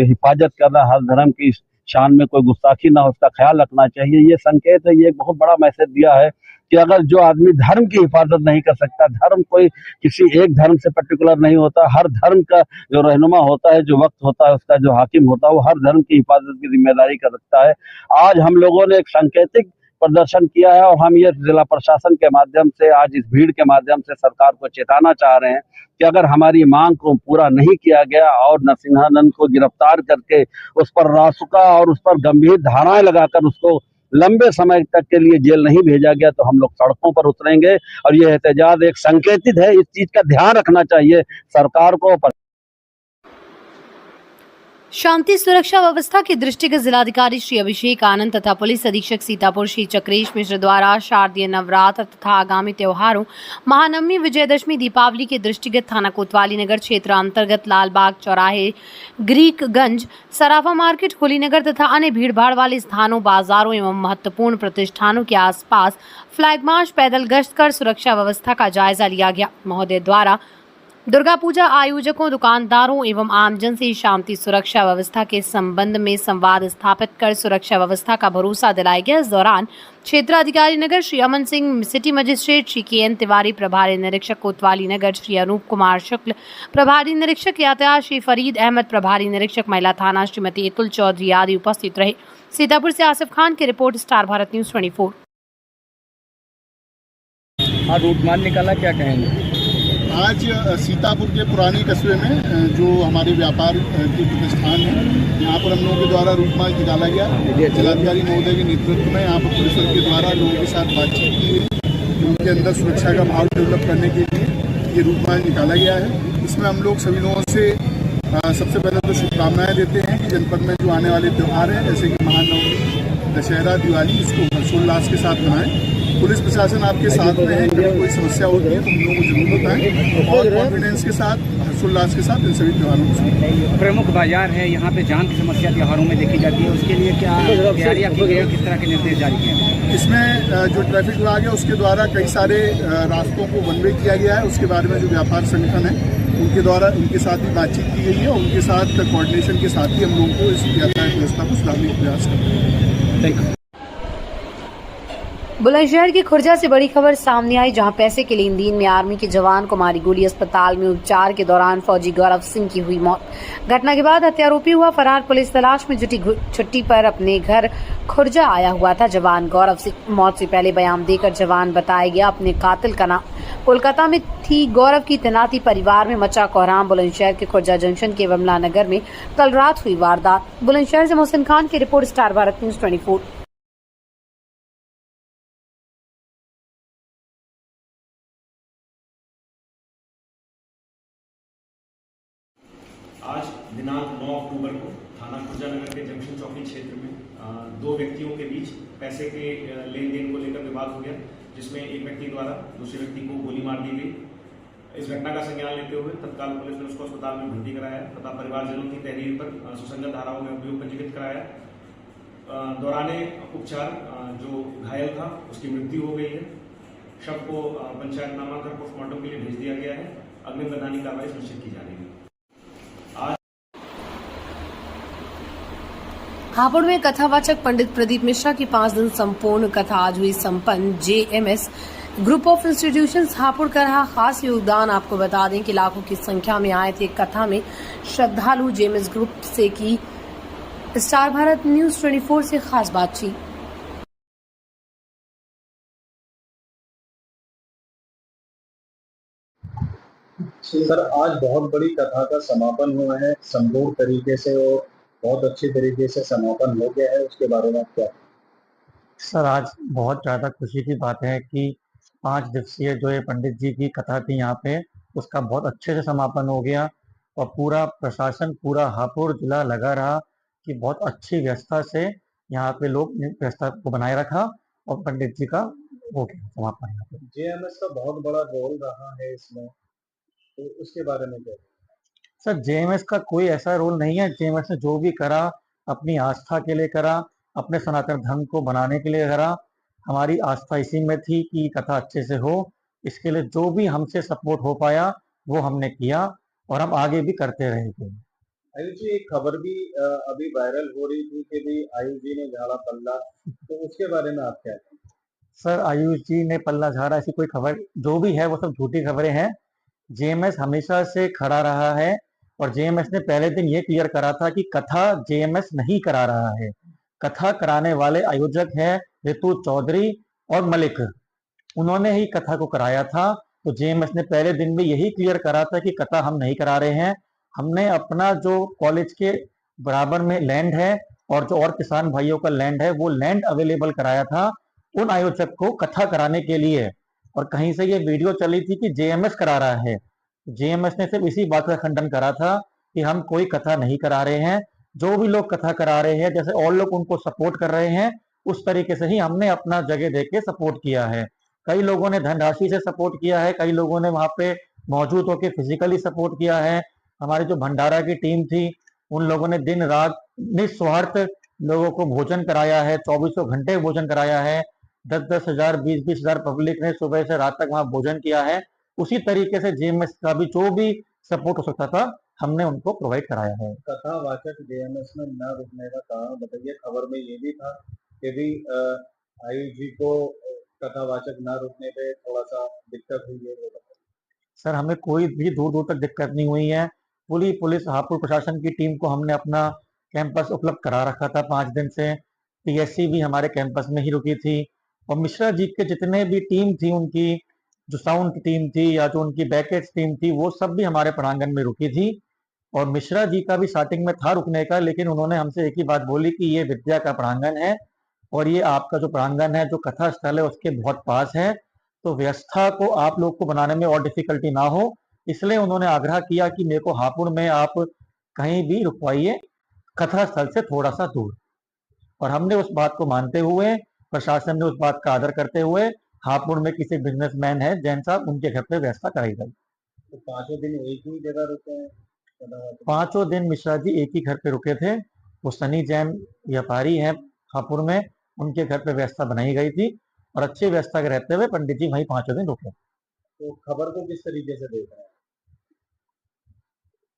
हिफाजत करना, हर धर्म की शान में कोई गुस्ताखी ना हो उसका ख्याल रखना चाहिए। ये संकेत है, ये एक बहुत बड़ा मैसेज दिया है कि अगर जो आदमी धर्म की हिफाजत नहीं कर सकता, धर्म कोई किसी एक धर्म से पर्टिकुलर नहीं होता, हर धर्म का जो रहनुमा होता है, जो वक्त होता है, उसका जो हाकिम होता है, वो हर धर्म की हिफाजत की जिम्मेदारी कर रखता है। आज हम लोगों ने एक सांकेतिक प्रदर्शन किया है और हम ये जिला प्रशासन के माध्यम से आज इस भीड़ के माध्यम से सरकार को चेताना चाह रहे हैं कि अगर हमारी मांग को पूरा नहीं किया गया और नरसिंहानंद को गिरफ्तार करके उस पर रासुका और उस पर गंभीर धाराएं लगाकर उसको लंबे समय तक के लिए जेल नहीं भेजा गया तो हम लोग सड़कों पर उतरेंगे। और ये एहतजाज एक संकेतित है, इस चीज का ध्यान रखना चाहिए सरकार को। शांति सुरक्षा व्यवस्था की दृष्टिगत जिलाधिकारी श्री अभिषेक आनंद तथा पुलिस अधीक्षक सीतापुर श्री चक्रेश मिश्र द्वारा शारदीय नवरात्र तथा आगामी त्योहारों महानवमी, विजयदशमी, दीपावली के दृष्टिगत थाना कोतवाली नगर क्षेत्र अंतर्गत लालबाग चौराहे, ग्रीकगंज, सराफा मार्केट, कुलीनगर तथा अन्य भीड़भाड़ वाले स्थानों, बाजारों एवं महत्वपूर्ण प्रतिष्ठानों के आसपास फ्लैग मार्च, पैदल गश्त कर सुरक्षा व्यवस्था का जायजा लिया गया। महोदय द्वारा दुर्गा पूजा आयोजकों, दुकानदारों एवं आमजन से शांति सुरक्षा व्यवस्था के संबंध में संवाद स्थापित कर सुरक्षा व्यवस्था का भरोसा दिलाया गया। इस दौरान क्षेत्राधिकारी नगर Shri Aman Singh, city magistrate Shri K N. Tiwari, प्रभारी निरीक्षक कोतवाली नगर श्री अनूप कुमार शुक्ल, प्रभारी निरीक्षक यातायात श्री फरीद अहमद, प्रभारी निरीक्षक महिला थाना श्रीमती एतुल चौधरी आदि उपस्थित रहे। सीतापुर से आसिफ खान की report, star Bharat news 24। Route march निकाला, क्या कहेंगे? आज सीतापुर के पुराने कस्बे में जो हमारे व्यापार के प्रतिष्ठान हैं, यहाँ पर हम लोगों के द्वारा रूट मार्च निकाला गया। जिलाधिकारी महोदय के नेतृत्व में यहाँ पर पुलिस बल के द्वारा लोगों के साथ बातचीत की गई। उनके अंदर सुरक्षा का माहौल डेवलप करने के लिए ये रूट मार्च निकाला गया है। इसमें हम लोग सभी लोगों से सबसे पहले तो शुभकामनाएँ देते हैं कि जनपद में जो आने वाले त्यौहार हैं जैसे कि महानवमी, दशहरा, दिवाली, इसको हर्षोल्लास के साथ मनाएं। पुलिस प्रशासन आपके साथ में है, कभी कोई समस्या होती है तो हम लोगों को जरूर बताएं और कॉन्फिडेंस के साथ, हर्षोल्लास के साथ इन सभी त्योहारों को। प्रमुख बाजार है, यहाँ पे जाम की समस्या त्योहारों में देखी जाती है, उसके लिए क्या तैयारियाँ की गई है, किस तरह के निर्देश जारी किए हैं? इसमें जो ट्रैफिक विभाग है उसके द्वारा कई सारे रास्तों को वन वे किया गया है। उसके बारे में जो व्यापार संगठन है उनके द्वारा उनके साथ भी बातचीत की गई है और उनके साथ कोऑर्डिनेशन के साथ ही हम लोगों को इस यातायात व्यवस्था को सुधारने का प्रयास करते हैं। Thank you. बुलंदशहर की खुर्जा से बड़ी खबर सामने आई, जहां पैसे के लेन देन में आर्मी के जवान को मारी गोली, अस्पताल में उपचार के दौरान फौजी गौरव सिंह की हुई मौत। घटना के बाद हत्यारोपी हुआ फरार, पुलिस तलाश में जुटी। छुट्टी पर अपने घर खुर्जा आया हुआ था जवान गौरव सिंह। मौत से पहले बयान देकर जवान बताया गया अपने कातिल का नाम। कोलकाता में थी गौरव की तैनाती, परिवार में मचा कोहराम। बुलंदशहर के खुर्जा जंक्शन के वमला नगर में कल रात हुई वारदात। बुलंदशहर से मोहसिन खान की रिपोर्ट, स्टार भारत न्यूज 24। आज दिनांक 9 अक्टूबर को थाना खुर्जा नगर के जंक्शन चौकी क्षेत्र में दो व्यक्तियों के बीच पैसे के लेन देन को लेकर विवाद हो गया, जिसमें एक व्यक्ति द्वारा दूसरे व्यक्ति को गोली मार दी गई। इस घटना का संज्ञान लेते हुए तत्काल पुलिस ने उसको अस्पताल में भर्ती कराया तथा परिवारजनों की तहरीर पर सुसंगत धाराओं में अभियोग पंजीकृत कराया। दौराने उपचार जो घायल था उसकी मृत्यु हो गई है। शव को पंचायतनामा कर पोस्टमार्टम के लिए भेज दिया गया है। अग्रिम वैधानिक कार्रवाई सुनिश्चित की जा रही है। हापुड़ में कथावाचक पंडित प्रदीप मिश्रा की 5 दिन संपूर्ण कथा आज हुई संपन्न। JMS group of institutions Hapur का रहा खास योगदान। आपको बता दें कि लाखों की संख्या में आए थे कथा में श्रद्धालु। JMS ग्रुप से की स्टार भारत न्यूज 24 से खास बातचीत। सर, आज बहुत बड़ी कथा का समापन हुआ है, संपूर्ण तरीके से और बहुत अच्छे तरीके से समापन हो गया है, उसके बारे में क्या? सर, आज बहुत ज़्यादा खुशी की बात है कि 5 दिवसीय जो ये पंडित जी की कथा थी यहाँ पे, उसका बहुत अच्छे से समापन हो गया और पूरा प्रशासन, पूरा हापुड़ जिला लगा रहा कि बहुत अच्छी व्यवस्था से यहाँ पे लोग ने व्यवस्था को बनाए रखा और पंडित जी का हो गया समापन यहाँ पे। जेएमएस का बहुत बड़ा रोल रहा है इसमें, तो उसके बारे में क्या? सर जेएमएस का कोई ऐसा रोल नहीं है। जेएमएस ने जो भी करा अपनी आस्था के लिए करा, अपने सनातन धर्म को बनाने के लिए करा। हमारी आस्था इसी में थी कि कथा अच्छे से हो। इसके लिए जो भी हमसे सपोर्ट हो पाया वो हमने किया और हम आगे भी करते रहेंगे। आयुष जी, एक खबर भी अभी वायरल हो रही थी कि भी आयुष जी ने झाड़ा पल्ला, तो उसके बारे में आप क्या कहें? सर आयुष जी ने पल्ला झाड़ा ऐसी कोई खबर जो भी है वो सब झूठी खबरें हैं। जेएमएस हमेशा से खड़ा रहा है और जेएमएस ने पहले दिन ये क्लियर करा था कि कथा जेएमएस नहीं करा रहा है। कथा कराने वाले आयोजक हैं ऋतु चौधरी और मलिक, उन्होंने ही कथा को कराया था। तो जेएमएस ने पहले दिन में यही क्लियर करा था कि कथा हम नहीं करा रहे हैं। हमने अपना जो कॉलेज के बराबर में लैंड है और जो और किसान भाइयों का लैंड है वो लैंड अवेलेबल कराया था उन आयोजक को कथा कराने के लिए। और कहीं से ये वीडियो चली थी कि जेएमएस करा रहा है। जेएमएस ने सिर्फ इसी बात का खंडन करा था कि हम कोई कथा नहीं करा रहे हैं। जो भी लोग कथा करा रहे हैं, जैसे और लोग उनको सपोर्ट कर रहे हैं, उस तरीके से ही हमने अपना जगह दे के सपोर्ट किया है। कई लोगों ने धनराशि से सपोर्ट किया है, कई लोगों ने वहां पे मौजूद होकर फिजिकली सपोर्ट किया है। हमारी जो भंडारा की टीम थी उन लोगों ने दिन रात निस्वार्थ लोगों को भोजन कराया है, 24 घंटे भोजन कराया है। 10-10 हजार 20-20 हजार पब्लिक ने सुबह से रात तक वहां भोजन किया है। उसी तरीके से जेएमएस का भी जो भी सपोर्ट हो सकता था हमने उनको प्रोवाइड कराया है। कथावाचक जेएमएस में न रुकने का कारण बताइए। खबर में ये भी था कि भी आयुष जी को कथावाचक न रुकने पे थोड़ा सा दिक्कत हुई है, वो बताइए। सर हमें कोई भी दूर दूर तक दिक्कत नहीं हुई है। पूरी पुलिस हापुड़ प्रशासन की टीम को हमने अपना कैंपस उपलब्ध करा रखा था 5 दिन से। पीएससी भी हमारे कैंपस में ही रुकी थी और मिश्रा जी के जितने भी टीम थी, उनकी जो साउंड टीम थी या जो उनकी बैकेज टीम थी, वो सब भी हमारे प्रांगण में रुकी थी। और मिश्रा जी का भी स्टार्टिंग में था रुकने का, लेकिन उन्होंने हमसे एक ही बात बोली कि ये विद्या का प्रांगण है और ये आपका जो प्रांगण है, जो कथा स्थल है, उसके बहुत पास है, तो व्यवस्था को आप लोग को बनाने में और डिफिकल्टी ना हो, इसलिए उन्होंने आग्रह किया कि मेरे को हापुड़ में आप कहीं भी रुकवाइए, कथा स्थल से थोड़ा सा दूर। और हमने उस बात को मानते हुए, प्रशासन ने उस बात का आदर करते हुए, हापुड़ में किसी बिजनेसमैन है जैन साहब, उनके घर पे व्यवस्था कराई गई। तो 5 दिन एक ही जगह रुके हैं? 5 दिन मिश्रा जी एक ही घर पे रुके थे। वो सनी जैन व्यापारी हैं हापुड़ में, उनके घर पे व्यवस्था बनाई गई थी और अच्छी व्यवस्था के रहते हुए पंडित जी वहीं 5 दिन रुके। तो खबर को किस तरीके से देख रहे हैं?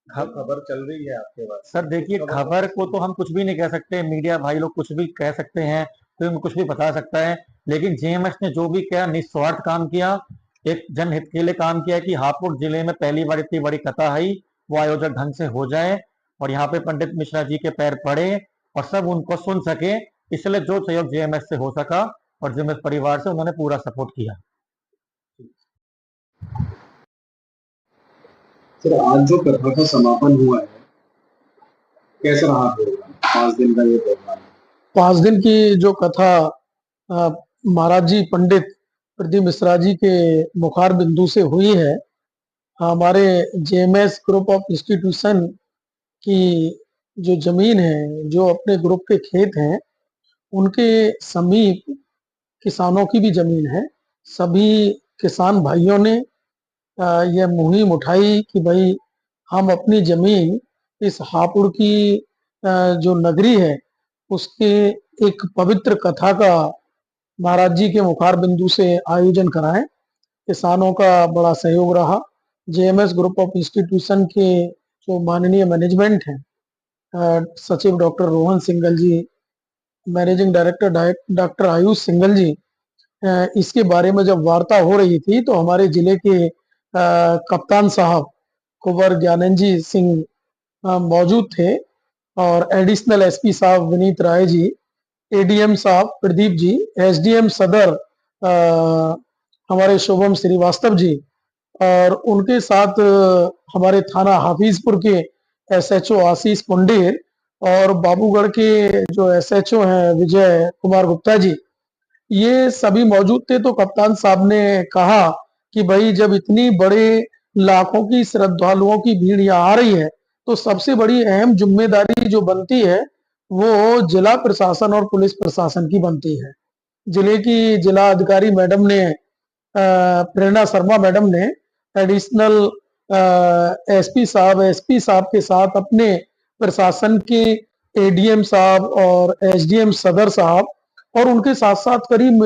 खबर चल रही है आपके पास? सर देखिए, खबर को तो हम कुछ भी नहीं कह सकते, मीडिया भाई लोग कुछ भी कह सकते हैं, तो कुछ भी बता सकता है, लेकिन जेएमएस ने जो भी किया निस्वार्थ काम किया, एक जनहित के लिए काम किया कि हापुड़ जिले में पहली बार इतनी बड़ी कथा आई, वो आयोजक ढंग से हो जाए और यहाँ पे पंडित मिश्रा जी के पैर पड़े और सब उनको सुन सके, इसलिए जो सहयोग जेएमएस से हो सका और जेएमएस परिवार से उन्होंने पूरा सपोर्ट किया। सर आज जो कथा का समापन हुआ है, कैसा रहा प्रोग्राम? 5 दिन का ये प्रोग्राम, 5 दिन की जो कथा महाराज जी पंडित प्रदीप मिश्रा जी के मुखार बिंदु से हुई है, हमारे जेएमएस ग्रुप ऑफ इंस्टीट्यूशन की जो जमीन है, जो अपने ग्रुप के खेत हैं, उनके समीप किसानों की भी जमीन है। सभी किसान भाइयों ने यह मुहिम उठाई कि भाई हम अपनी जमीन इस हापुड़ की जो नगरी है उसके एक पवित्र कथा का महाराज जी के मुखार बिंदु से आयोजन कराएं। किसानों का बड़ा सहयोग रहा। जेएमएस ग्रुप ऑफ इंस्टीट्यूशन के जो माननीय मैनेजमेंट हैं, सचिव doctor Rohan Singhal ji, managing director doctor Ayush Singhal ji, इसके बारे में जब वार्ता हो रही थी तो हमारे जिले के कप्तान साहब कुंवर ज्ञानंद सिंह मौजूद थे और एडिशनल एसपी साहब विनीत राय जी, एडीएम साहब प्रदीप जी, एसडीएम सदर हमारे शुभम श्रीवास्तव जी और उनके साथ हमारे थाना हाफिजपुर के एसएचओ आशीष पुंडेर और बाबूगढ़ के जो एसएचओ हैं विजय कुमार गुप्ता जी, ये सभी मौजूद थे। तो कप्तान साहब ने कहा कि भाई जब इतनी बड़े लाखों की श्रद्धालुओं की भीड़ यहाँ आ रही है तो सबसे बड़ी अहम जिम्मेदारी जो बनती है वो जिला प्रशासन और पुलिस प्रशासन की बनती है। जिले की जिला अधिकारी मैडम ने प्रेरणा शर्मा मैडम ने एडिशनल एसपी साहब के साथ अपने प्रशासन के एडीएम साहब और एसडीएम सदर साहब और उनके साथ साथ करीब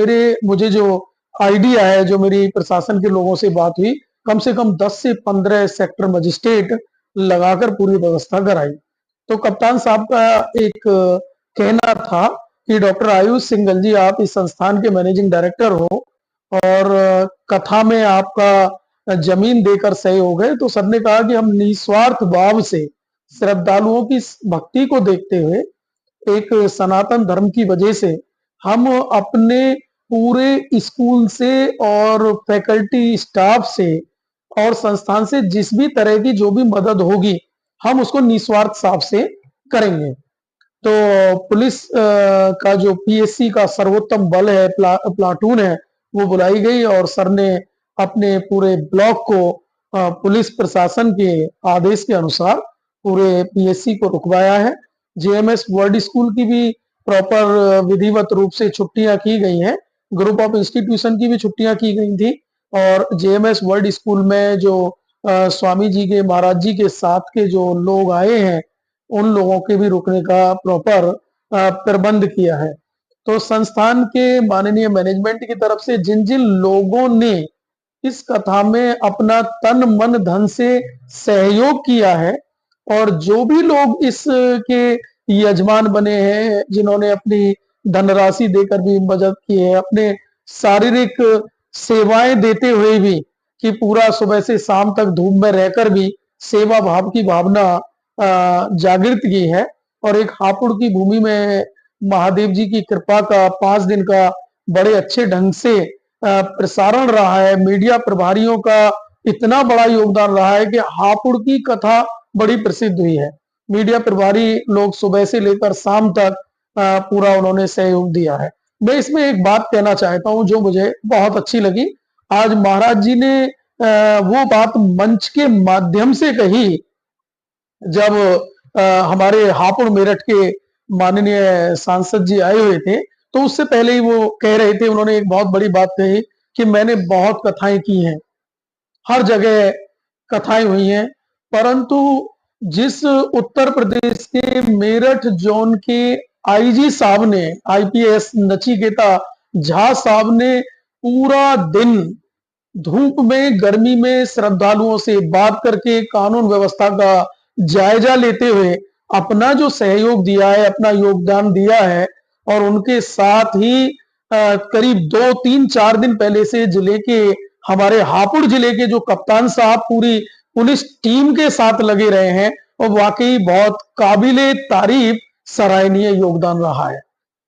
मुझे जो आइडिया है, जो मेरी प्रशासन के लोगों से बात हुई, कम से कम 10 से 15 सेक्टर मजिस्ट्रेट लगाकर पूरी व्यवस्था कराई। तो कप्तान साहब का एक कहना था कि डॉक्टर आयुष सिंघल जी, आप इस संस्थान के मैनेजिंग डायरेक्टर हो और कथा में आपका जमीन देकर सहयोग है। तो सर ने कहा कि हम निस्वार्थ भाव से श्रद्धालुओं की भक्ति को देखते हुए, एक सनातन धर्म की वजह से हम अपने पूरे स्कूल से और फैकल्टी स्टाफ से और संस्थान से जिस भी तरह की जो भी मदद होगी, हम उसको निस्वार्थ भाव से करेंगे। तो पुलिस का जो पीएससी का सर्वोत्तम बल है, प्लाटून है, वो बुलाई गई और सर ने अपने पूरे ब्लॉक को पुलिस प्रशासन के आदेश के अनुसार पूरे पीएससी को रुकवाया है। जेएमएस वर्ल्ड स्कूल की भी प्रॉपर विधिवत रूप से छुट्टियां की गई हैं। ग्रुप ऑफ इंस्टीट्यूशन की भी छुट्टियां की गई थी और जेएमएस वर्ल्ड स्कूल में जो स्वामी जी के, महाराज जी के साथ के जो लोग आए हैं, उन लोगों के भी रुकने का प्रॉपर प्रबंध किया है। तो संस्थान के माननीय मैनेजमेंट की तरफ से जिन जिन लोगों ने इस कथा में अपना तन मन धन से सहयोग किया है और जो भी लोग इसके यजमान बने हैं, जिन्होंने अपनी धनराशि देकर भी मदद की है, अपने शारीरिक सेवाएं देते हुए भी, कि पूरा सुबह से शाम तक धूप में रहकर भी सेवा भाव की भावना जागृत की है और एक हापुड़ की भूमि में महादेव जी की कृपा का 5 दिन का बड़े अच्छे ढंग से प्रसारण रहा है। मीडिया प्रभारियों का इतना बड़ा योगदान रहा है कि हापुड़ की कथा बड़ी प्रसिद्ध हुई है। मीडिया प्रभारी लोग सुबह से लेकर शाम तक पूरा उन्होंने सहयोग दिया है। मैं इसमें एक बात कहना चाहता हूं जो मुझे बहुत अच्छी लगी। आज महाराज जी ने वो बात मंच के माध्यम से कही जब हमारे हापुड़ मेरठ के माननीय सांसद जी आए हुए थे, तो उससे पहले ही वो कह रहे थे, उन्होंने एक बहुत बड़ी बात कही कि मैंने बहुत कथाएं की हैं, हर जगह कथाएं हुई हैं, परंतु जिस उत्तर प्रदेश के मेरठ जोन के आईजी साहब ने, आईपीएस नचिकेता झा साहब ने पूरा दिन धूप में, गर्मी में श्रद्धालुओं से बात करके कानून व्यवस्था का जायजा लेते हुए अपना जो सहयोग दिया है, अपना योगदान दिया है और उनके साथ ही करीब 2, 3, 4 दिन पहले से जिले के, हमारे हापुड़ जिले के जो कप्तान साहब पूरी पुलिस टीम के साथ लगे रहे हैं और वाकई बहुत काबिले तारीफ सराहनीय योगदान रहा है।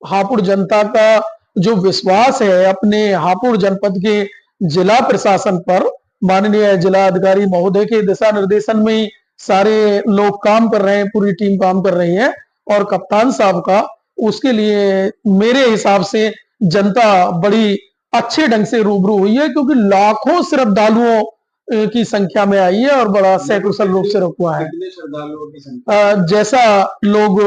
हापुड़ जनता का जो विश्वास है अपने हापुड़ जनपद के जिला प्रशासन पर, माननीय जिला अधिकारी महोदय के दिशा निर्देशन में ही सारे लोग काम कर रहे हैं, पूरी टीम काम कर रही है और कप्तान साहब का, उसके लिए मेरे हिसाब से जनता बड़ी अच्छे ढंग से रूबरू हुई है, क्योंकि लाखों श्रद्धालुओं की संख्या में आई है और बड़ा सकुशल रूप से रुका है। जैसा लोग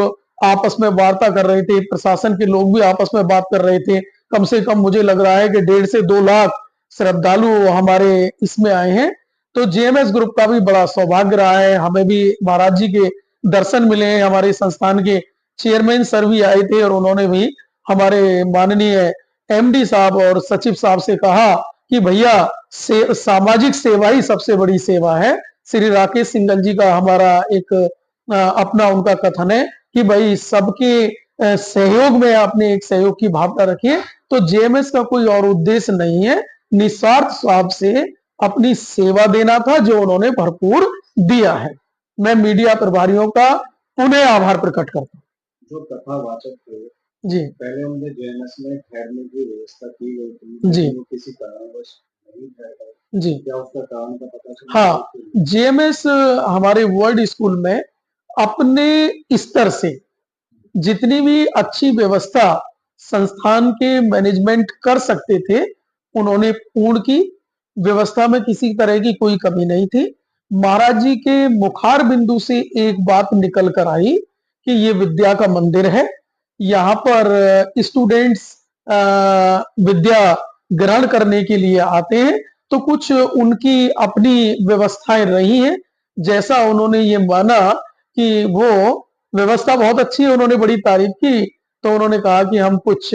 आपस में वार्ता कर रहे थे, प्रशासन के लोग भी आपस में बात कर रहे थे, कम से कम मुझे लग रहा है कि 1.5 से 2 लाख श्रद्धालु हमारे इसमें आए हैं। तो जेएमएस ग्रुप का भी बड़ा सौभाग्य रहा है, हमें भी महाराज जी के दर्शन मिले हैं। हमारे संस्थान के चेयरमैन सर भी आए थे और उन्होंने भी हमारे माननीय एमडी साहब और सचिव साहब से कहा कि भैया सामाजिक सेवा ही सबसे बड़ी सेवा है। श्री राकेश सिंघल जी का हमारा एक अपना उनका कथन है कि भाई सबके सहयोग में आपने एक सहयोग की भावना रखी है। तो जेएमएस का कोई और उद्देश्य नहीं है, निस्वार्थ भाव से अपनी सेवा देना था, जो उन्होंने भरपूर दिया है। मैं मीडिया प्रभारियों का पुनः आभार प्रकट करता हूँ। जो कथावाचक थे जी, पहले उन्हें जेएमएस में ठहरने की व्यवस्था की गई थी जी, वो किसी कारणवश नहीं ठहर पाए, जी, क्या उसका कारण का पता चला? हाँ, जेएमएस हमारे वर्ल्ड स्कूल में अपने स्तर से जितनी भी अच्छी व्यवस्था संस्थान के मैनेजमेंट कर सकते थे, उन्होंने पूर्ण की। व्यवस्था में किसी तरह की कोई कमी नहीं थी। महाराज जी के मुखार बिंदु से एक बात निकल कर आई कि ये विद्या का मंदिर है। यहाँ पर स्टूडेंट्स विद्या ग्रहण करने के लिए आते हैं, तो कुछ उनकी अपनी व्यवस्थाएं रही हैं। जैसा उन्होंने ये माना कि वो व्यवस्था बहुत अच्छी है, उन्होंने बड़ी तारीफ की, तो उन्होंने कहा कि हम कुछ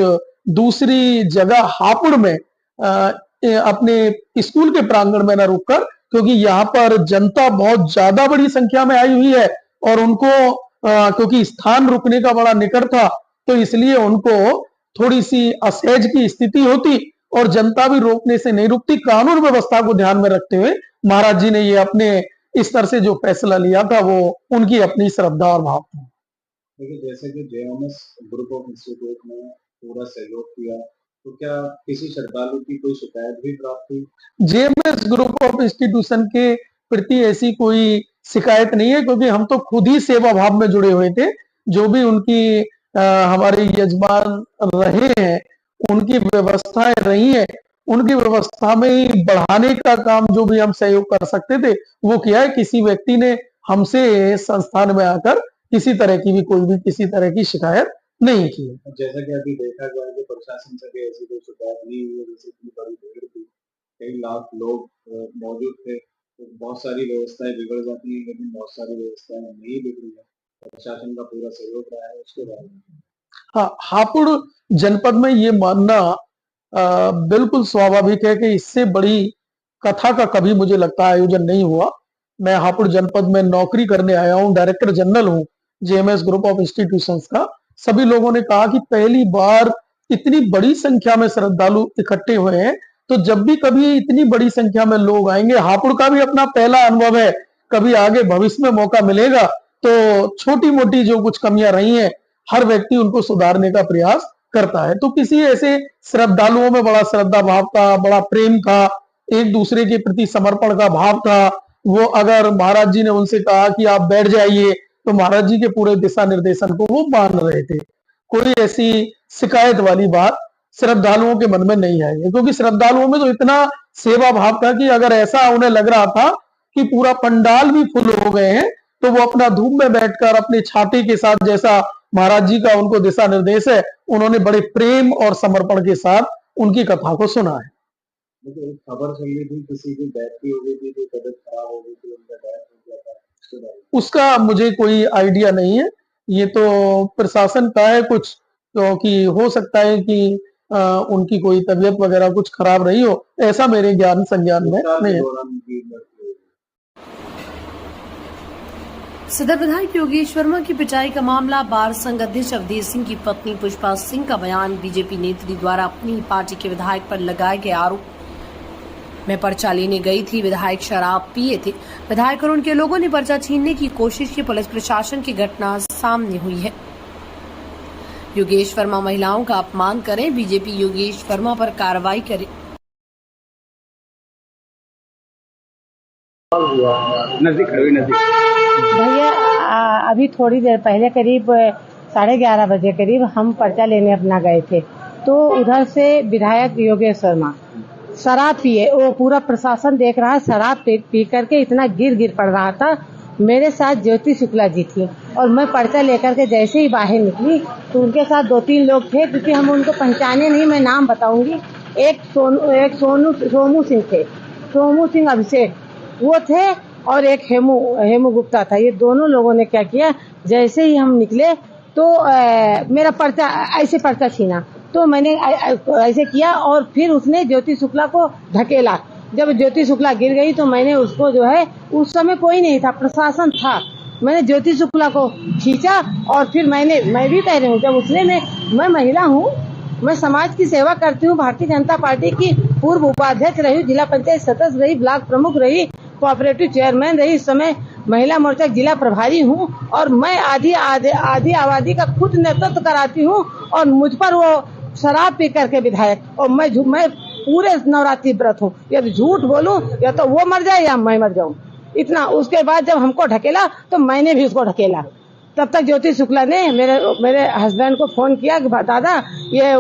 दूसरी जगह हापुड़ में अपने स्कूल के प्रांगण में न रुककर, क्योंकि यहाँ पर जनता बहुत ज्यादा बड़ी संख्या में आई हुई है और उनको क्योंकि स्थान रुकने का बड़ा निकट था, तो इसलिए उनको थोड़ी सी असहज की स्थिति होती और जनता भी रोकने से नहीं रुकती। कानून व्यवस्था को ध्यान में रखते हुए महाराज जी ने ये अपने इस तरह से जो फैसला लिया था वो उनकी अपनी श्रद्धा और भाव था। देखिए, जैसे कि जेएमएस ग्रुप ऑफ इंस्टीट्यूट ने पूरा सहयोग किया, तो क्या किसी श्रद्धालु की कोई शिकायत भी प्राप्त हुई? जेएमएस ग्रुप ऑफ इंस्टीट्यूशन के प्रति ऐसी कोई शिकायत नहीं है, क्योंकि हम तो खुद ही सेवा भाव में जुड़े हुए थे। जो भी उनकी हमारे यजमान रहे हैं, उनकी व्यवस्थाएं रही हैं, उनकी व्यवस्था में ही बढ़ाने का काम जो भी हम सहयोग कर सकते थे वो किया है। किसी व्यक्ति ने हमसे संस्थान में आकर किसी तरह की भी कोई भी किसी तरह की शिकायत नहीं की है। जैसा कि अभी देखा गया कि प्रशासन से भी ऐसी कोई शिकायत नहीं हुई है, जैसे इतनी बड़ी भीड़ थी, कई लाख लोग मौजूद थे, तो बहुत सारी व्यवस्थाएं बिगड़ जाती हैं, लेकिन बहुत सारी व्यवस्थाएं नहीं बिगड़ी है। प्रशासन का पूरा सहयोग रहा है, उसके बारे में। हाँ, हापुड़ जनपद में ये मानना बिल्कुल स्वाभाविक है कि इससे बड़ी कथा का कभी मुझे लगता है आयोजन नहीं हुआ। मैं हापुड़ जनपद में नौकरी करने आया हूँ, डायरेक्टर जनरल हूँ जेएमएस ग्रुप ऑफ इंस्टीट्यूशंस का। सभी लोगों ने कहा कि पहली बार इतनी बड़ी संख्या में श्रद्धालु इकट्ठे हुए हैं, तो जब भी कभी इतनी बड़ी संख्या में लोग आएंगे, हापुड़ का भी अपना पहला अनुभव है, कभी आगे भविष्य में मौका मिलेगा तो छोटी मोटी जो कुछ कमियां रही हैं हर व्यक्ति उनको सुधारने का प्रयास करता है। तो किसी ऐसे श्रद्धालुओं में बड़ा श्रद्धा भाव था, बड़ा प्रेम था, एक दूसरे के प्रति समर्पण का भाव था। वो अगर महाराज जी ने उनसे कहा कि आप बैठ जाइए, तो महाराज जी के पूरे दिशा निर्देशन को वो मान रहे थे। कोई ऐसी शिकायत वाली बात श्रद्धालुओं के मन में नहीं आई है, क्योंकि श्रद्धालुओं में तो इतना सेवा भाव था कि अगर ऐसा उन्हें लग रहा था कि पूरा पंडाल भी फुल हो गए हैं, तो वो अपना धूप में बैठकर अपनी छाती के साथ, जैसा महाराज जी का उनको दिशा निर्देश है, उन्होंने बड़े प्रेम और समर्पण के साथ उनकी कथा को सुना है। देखिए, एक खबर चल रही थी किसी की डेथ भी हो गई थी, कोई तबीयत खराब हो गई थी, उनका डेथ हो गया था, उसके बारे में। उसका मुझे कोई आइडिया नहीं है, ये तो प्रशासन का है कुछ, क्योंकि हो सकता है कि उनकी कोई तबीयत वगैरह कुछ खराब रही हो, ऐसा मेरे ज्ञान संज्ञान में नहीं है। सदर विधायक योगेश वर्मा की पिटाई का मामला बार संघ अध्यक्ष अवधेश सिंह की पत्नी पुष्पा सिंह का बयान, बीजेपी नेत्री द्वारा अपनी पार्टी के विधायक पर लगाए गए आरोप में पर्चा लेने गई थी। विधायक शराब पिए थे। विधायक और उनके लोगों ने पर्चा छीनने की कोशिश की। पुलिस प्रशासन की घटना सामने हुई है। योगेश वर्मा महिलाओं का अपमान करें, बीजेपी योगेश वर्मा पर कार्रवाई करे। भैया अभी थोड़ी देर पहले करीब 11:30 बजे करीब हम पर्चा लेने अपना गए थे, तो उधर से विधायक योगेश वर्मा शराब पिए, वो पूरा प्रशासन देख रहा है, शराब पी करके इतना गिर पड़ रहा था। मेरे साथ ज्योति शुक्ला जी थी और मैं पर्चा लेकर के जैसे ही बाहर निकली तो उनके साथ 2-3 लोग थे, क्योंकि हम उनको पहचाने नहीं, मैं नाम बताऊंगी। एक सोमू सिंह थे, सोमू सिंह अभिषेक वो थे, और एक हेमू गुप्ता था। ये दोनों लोगों ने क्या किया, जैसे ही हम निकले तो मेरा पर्चा छीना, तो मैंने ऐसे किया और फिर उसने ज्योति शुक्ला को धकेला। जब ज्योति शुक्ला गिर गई तो मैंने उसको जो है, उस समय कोई नहीं था, प्रशासन था, मैंने ज्योति शुक्ला को खींचा और फिर मैं भी कह रही हूँ, जब उसने मैं महिला हूँ, मैं समाज की सेवा करती हूँ, भारतीय जनता पार्टी की पूर्व उपाध्यक्ष रही, जिला पंचायत सदस्य रही, ब्लॉक प्रमुख रही, कोऑपरेटिव चेयरमैन रही, इस समय महिला मोर्चा जिला प्रभारी हूँ और मैं आधी आबादी का खुद नेतृत्व कराती हूँ। और मुझ पर वो शराब पी करके विधायक, और मैं पूरे नवरात्रि व्रत हूँ, यदि झूठ बोलूं या तो वो मर जाए या मैं मर जाऊं, इतना। उसके बाद जब हमको ढकेला तो मैंने भी उसको ढकेला। तब तक ज्योति शुक्ला ने मेरे हस्बैंड को फोन किया कि दादा ये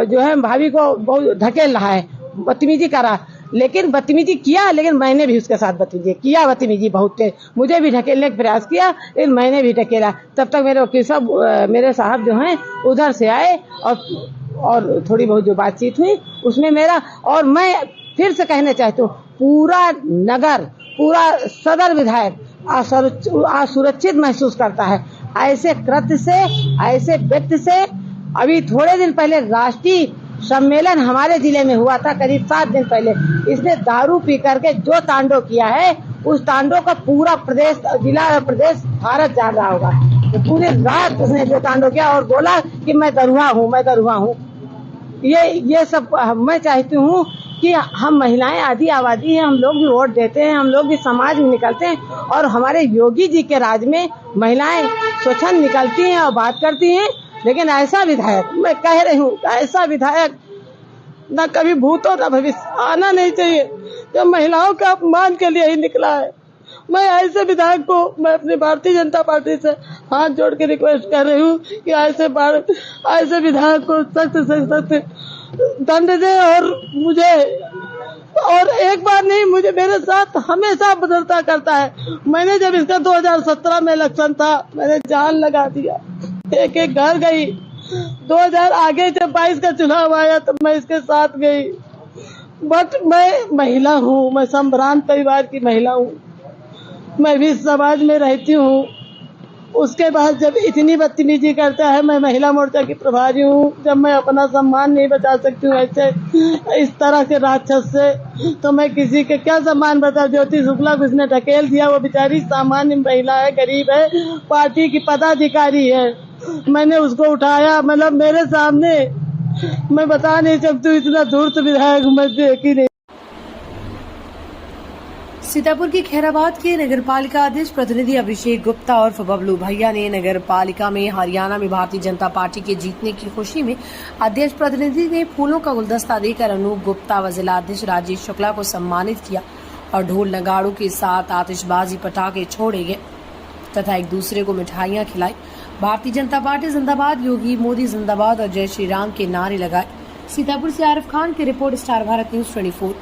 जो है भाभी को बहुत धकेल रहा है, बदतमीजी कर रहा है। लेकिन बदतमीजी किया, लेकिन मैंने भी उसके साथ बदतमीजी बहुत तेज, मुझे भी ढकेलने का प्रयास किया, लेकिन मैंने भी ढकेला। तब तक मेरे वकील साहब, मेरे साहब जो हैं उधर से आए और थोड़ी बहुत जो बातचीत हुई उसमें मेरा, और मैं फिर से कहना चाहती हूँ, पूरा नगर, पूरा सदर विधायक असुरक्षित महसूस करता है ऐसे कृत्य से, ऐसे व्यक्ति से। अभी थोड़े दिन पहले राष्ट्रीय सम्मेलन हमारे जिले में हुआ था, करीब 7 दिन पहले। इसने दारू पी करके जो तांडव किया है, उस तांडव का पूरा प्रदेश, जिला, प्रदेश, भारत जान रहा होगा। तो पूरी रात उसने जो तांडव किया और बोला कि मैं दरुआ हूँ। ये सब मैं चाहती हूँ कि हम महिलाएं आदि आबादी हैं, हम लोग भी वोट देते हैं, हम लोग भी समाज में निकलते हैं, और हमारे योगी जी के राज में महिलाएं स्वच्छंद निकलती हैं और बात करती हैं। लेकिन ऐसा विधायक, मैं कह रही हूँ, ऐसा विधायक न कभी भूत हो न भविष्य आना नहीं चाहिए, जो महिलाओं के अपमान के लिए ही निकला है। मैं ऐसे विधायक को, मैं अपनी भारतीय जनता पार्टी से हाथ जोड़ के रिक्वेस्ट कर रही हूँ कि ऐसे विधायक को सख्त से सख्त दंड दे, और एक बार नहीं, मुझे मेरे साथ हमेशा बदलता करता है। मैंने जब इसका 2017 में इलेक्शन था, मैंने जान लगा दिया, एक घर गई। 2000 आगे जब 22 का चुनाव आया तो मैं इसके साथ गई। बट मैं महिला हूँ, मैं संभ्रांत परिवार की महिला हूँ, मैं भी समाज में रहती हूँ। उसके बाद जब इतनी बदतमीजी करता है, मैं महिला मोर्चा की प्रभारी हूँ, जब मैं अपना सम्मान नहीं बचा सकती हूँ ऐसे इस तरह के राक्षस से, तो मैं किसी के क्या सम्मान बता। ज्योति शुक्ला को इसने ढकेल दिया, वो बेचारी सामान्य महिला है, गरीब है, पार्टी की पदाधिकारी है। मैंने उसको उठाया, मतलब मेरे सामने, मैं बता नहीं सकती, इतना धूर्त विधायक मैं देखी नहीं। सीतापुर के खैराबाद के नगर पालिका अध्यक्ष प्रतिनिधि अभिषेक गुप्ता और बबलू भैया ने नगर पालिका में हरियाणा में भारतीय जनता पार्टी के जीतने की खुशी में अध्यक्ष प्रतिनिधि ने फूलों का गुलदस्ता देकर अनूप गुप्ता व जिला अध्यक्ष राजेश शुक्ला को सम्मानित किया और ढोल नगाड़ों के साथ आतिशबाजी पटाखे छोड़े गए तथा एक दूसरे को मिठाइयां खिलाई। भारतीय जनता पार्टी जिंदाबाद, योगी मोदी जिंदाबाद और जय श्री राम के नारे लगाए। सीतापुर से आरिफ खान की report, star Bharat news 24।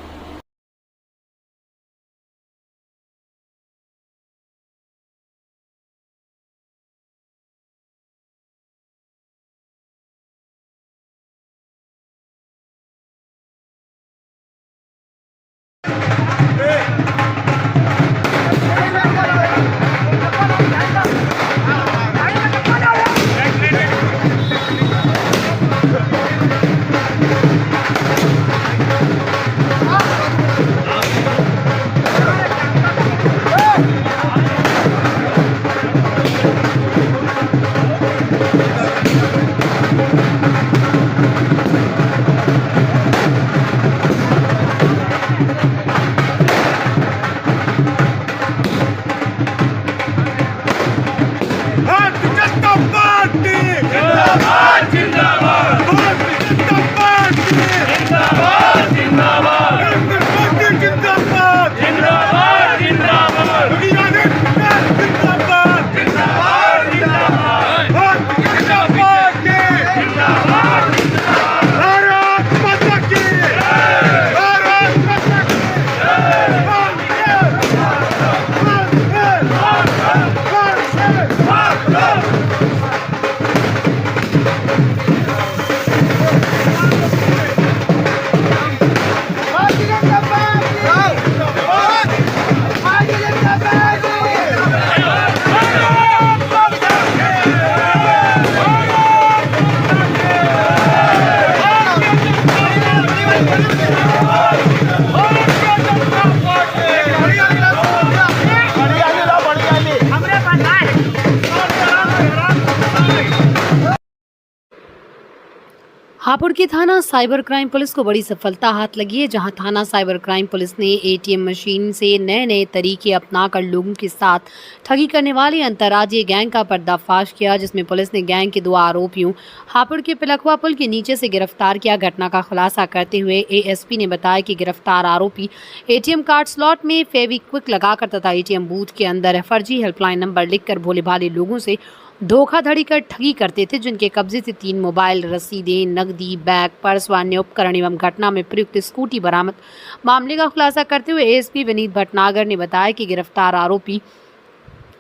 Hapur की थाना साइबर क्राइम पुलिस को बड़ी सफलता हाथ लगी है, जहां थाना साइबर क्राइम पुलिस ने एटीएम मशीन से नए तरीके अपनाकर लोगों के साथ ठगी करने वाले अंतर्राज्यीय गैंग का पर्दाफाश किया, जिसमें पुलिस ने गैंग के 2 आरोपियों हापुड़ के पिलखवा पुल के नीचे से गिरफ्तार किया। घटना का खुलासा करते हुए एएसपी ने बताया कि गिरफ्तार आरोपी एटीएम कार्ड स्लॉट में फेविक्विक लगाकर तथा एटीएम बूथ के अंदर फर्जी हेल्पलाइन नंबर लिखकर भोले भाले लोगों से धोखाधड़ी कर ठगी करते थे, जिनके कब्जे से 3 मोबाइल, रसीदें, नकदी, बैग, पर्स व अन्य उपकरण एवं घटना में प्रयुक्त स्कूटी बरामद। मामले का खुलासा करते हुए एएसपी विनीत भटनागर ने बताया कि गिरफ्तार आरोपी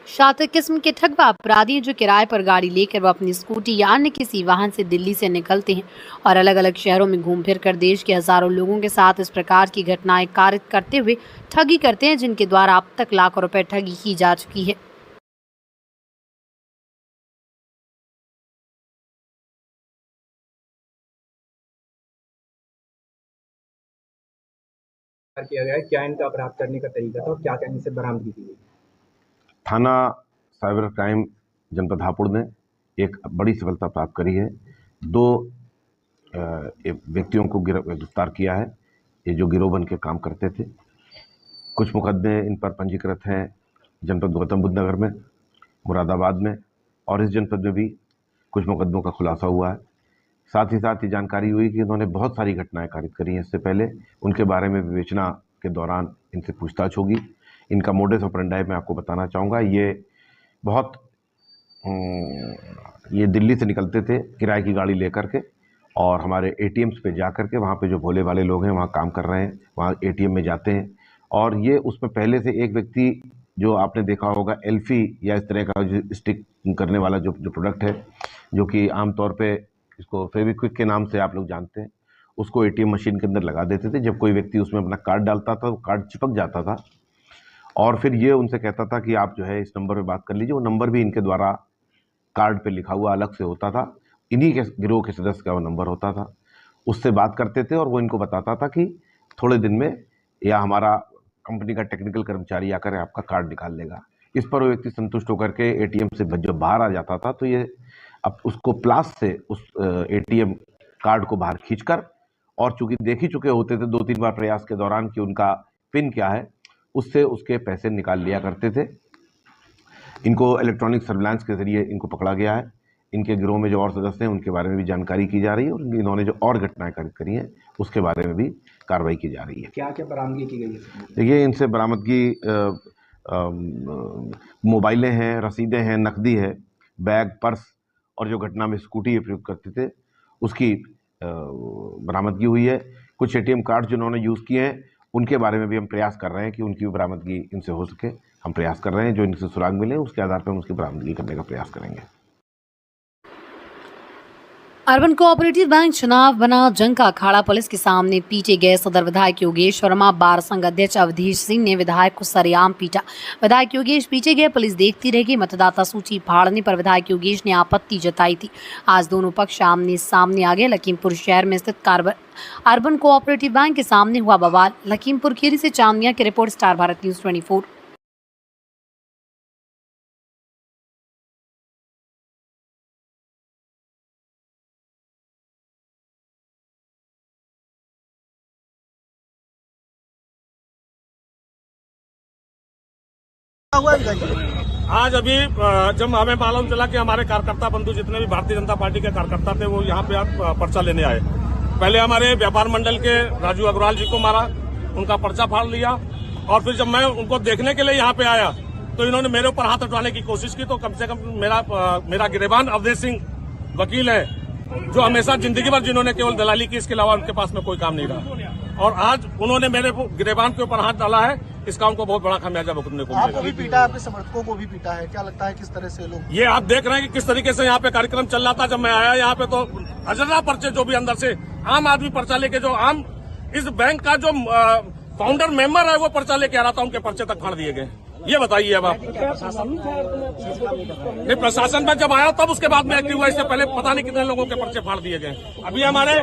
शातिर किस्म के ठग व अपराधी हैं, जो किराए पर गाड़ी लेकर वह अपनी स्कूटी या अन्य किसी वाहन से दिल्ली से निकलते हैं और अलग अलग शहरों में घूम फिर कर देश के हजारों लोगों के साथ इस प्रकार की घटनाएं कारित करते हुए ठगी करते हैं, जिनके द्वारा अब तक लाखों रुपए ठगी की जा चुकी है। किया गया है, क्या इनका अपराध करने का तरीका था और क्या क्या इनसे बरामदगी की गई? थाना साइबर क्राइम जनपद हापुड़ ने एक बड़ी सफलता प्राप्त करी है। 2 व्यक्तियों को गिरफ्तार किया है, ये जो गिरोह बन के काम करते थे। कुछ मुकदमे इन पर पंजीकृत हैं जनपद गौतम बुद्ध नगर में, मुरादाबाद में, और इस जनपद में भी कुछ मुकदमों का खुलासा हुआ है। साथ ही साथ ये जानकारी हुई कि इन्होंने बहुत सारी घटनाएं कारित करी हैं इससे पहले। उनके बारे में विवेचना के दौरान इनसे पूछताछ होगी। इनका मोडस ऑपरेंडाई मैं आपको बताना चाहूँगा। ये दिल्ली से निकलते थे किराए की गाड़ी लेकर के और हमारे एटीएम्स पे जा कर के, वहाँ पे जो भोले भाले लोग हैं वहाँ काम कर रहे हैं, वहाँ एटीएम में जाते हैं और ये उसमें पहले से एक व्यक्ति जो आपने देखा होगा एल्फी या इस तरह का जो स्टिक करने वाला जो प्रोडक्ट है, जो कि आमतौर पे इसको फेविक्विक के नाम से आप लोग जानते हैं, उसको एटीएम मशीन के अंदर लगा देते थे। जब कोई व्यक्ति उसमें अपना कार्ड डालता था, वो कार्ड चिपक जाता था और फिर ये उनसे कहता था कि आप जो है इस नंबर पे बात कर लीजिए। वो नंबर भी इनके द्वारा कार्ड पे लिखा हुआ अलग से होता था, इन्हीं के गिरोह के सदस्य का वो नंबर होता था। उससे बात करते थे और वो इनको बताता था कि थोड़े दिन में या हमारा कंपनी का टेक्निकल कर्मचारी आकर आपका कार्ड निकाल लेगा। इस पर वो व्यक्ति संतुष्ट होकर के एटीएम से जब बाहर आ जाता था तो ये अब उसको प्लास से उस एटीएम कार्ड को बाहर खींचकर, और चूंकि देख ही चुके होते थे 2-3 बार प्रयास के दौरान कि उनका पिन क्या है, उससे उसके पैसे निकाल लिया करते थे। इनको इलेक्ट्रॉनिक सर्विलांस के जरिए इनको पकड़ा गया है। इनके गिरोह में जो और सदस्य हैं उनके बारे में भी जानकारी की जा रही है और इन्होंने जो और घटनाएं करी हैं उसके बारे में भी कार्रवाई की जा रही है। क्या क्या बरामदगी की गई है? देखिए, इनसे बरामदगी मोबाइलें हैं, रसीदें हैं, नकदी है, बैग, पर्स और जो घटना में स्कूटी ये प्रयोग करते थे उसकी बरामदगी हुई है। कुछ एटीएम कार्ड जिन्होंने यूज़ किए हैं उनके बारे में भी हम प्रयास कर रहे हैं कि उनकी बरामदगी इनसे हो सके। हम प्रयास कर रहे हैं, जो इनसे सुराग मिले उसके आधार पर हम उसकी बरामदगी करने का प्रयास करेंगे। अर्बन कोऑपरेटिव बैंक चुनाव बना जंग का अखाड़ा। पुलिस के सामने पीटे गए सदर विधायक योगेश वर्मा। बार संघ अध्यक्ष अवधेश सिंह ने विधायक को सरेआम पीटा। विधायक योगेश पीछे गए, पुलिस देखती रह गई। मतदाता सूची फाड़ने पर विधायक योगेश ने आपत्ति जताई थी। आज दोनों पक्ष आमने सामने आ गए। लखीमपुर शहर में स्थित अर्बन कोऑपरेटिव बैंक के सामने हुआ बवाल। लखीमपुर खीरी से चांदिया की रिपोर्ट, स्टार भारत न्यूज 24। आज अभी जब हमें मालूम चला कि हमारे कार्यकर्ता बंधु जितने भी भारतीय जनता पार्टी के कार्यकर्ता थे वो यहाँ पे आप पर्चा लेने आए। पहले हमारे व्यापार मंडल के राजू अग्रवाल जी को मारा, उनका पर्चा फाड़ लिया और फिर जब मैं उनको देखने के लिए यहाँ पे आया तो इन्होंने मेरे ऊपर हाथ उठाने की कोशिश की। तो कम से कम मेरा गिरेबान अवधेश सिंह वकील है, जो हमेशा जिंदगी भर जिन्होंने केवल दलाली की, इसके अलावा उनके पास में कोई काम नहीं रहा, और आज उन्होंने मेरे गिरेबान के ऊपर हाथ डाला है। इसका उनको बहुत बड़ा खामियाजा भुगतने को आपको भी पीटा, आपके समर्थकों को भी पीटा है। क्या लगता है किस तरह से लोग, ये आप देख रहे हैं कि किस तरीके से यहाँ पे कार्यक्रम चल रहा था। जब मैं आया यहाँ पे तो हजारों पर्चे जो भी अंदर से आम आदमी पर्चा लेके, जो आम इस बैंक का जो फाउंडर मेंबर है वो पर्चा लेके आ रहा था, उनके पर्चे तक फाड़ दिए गए। ये बताइए अब आप। नहीं, प्रशासन में जब आया तब उसके बाद में एक्टिव हुआ, इससे पहले पता नहीं कितने लोगों के पर्चे फाड़ दिए गए। अभी हमारे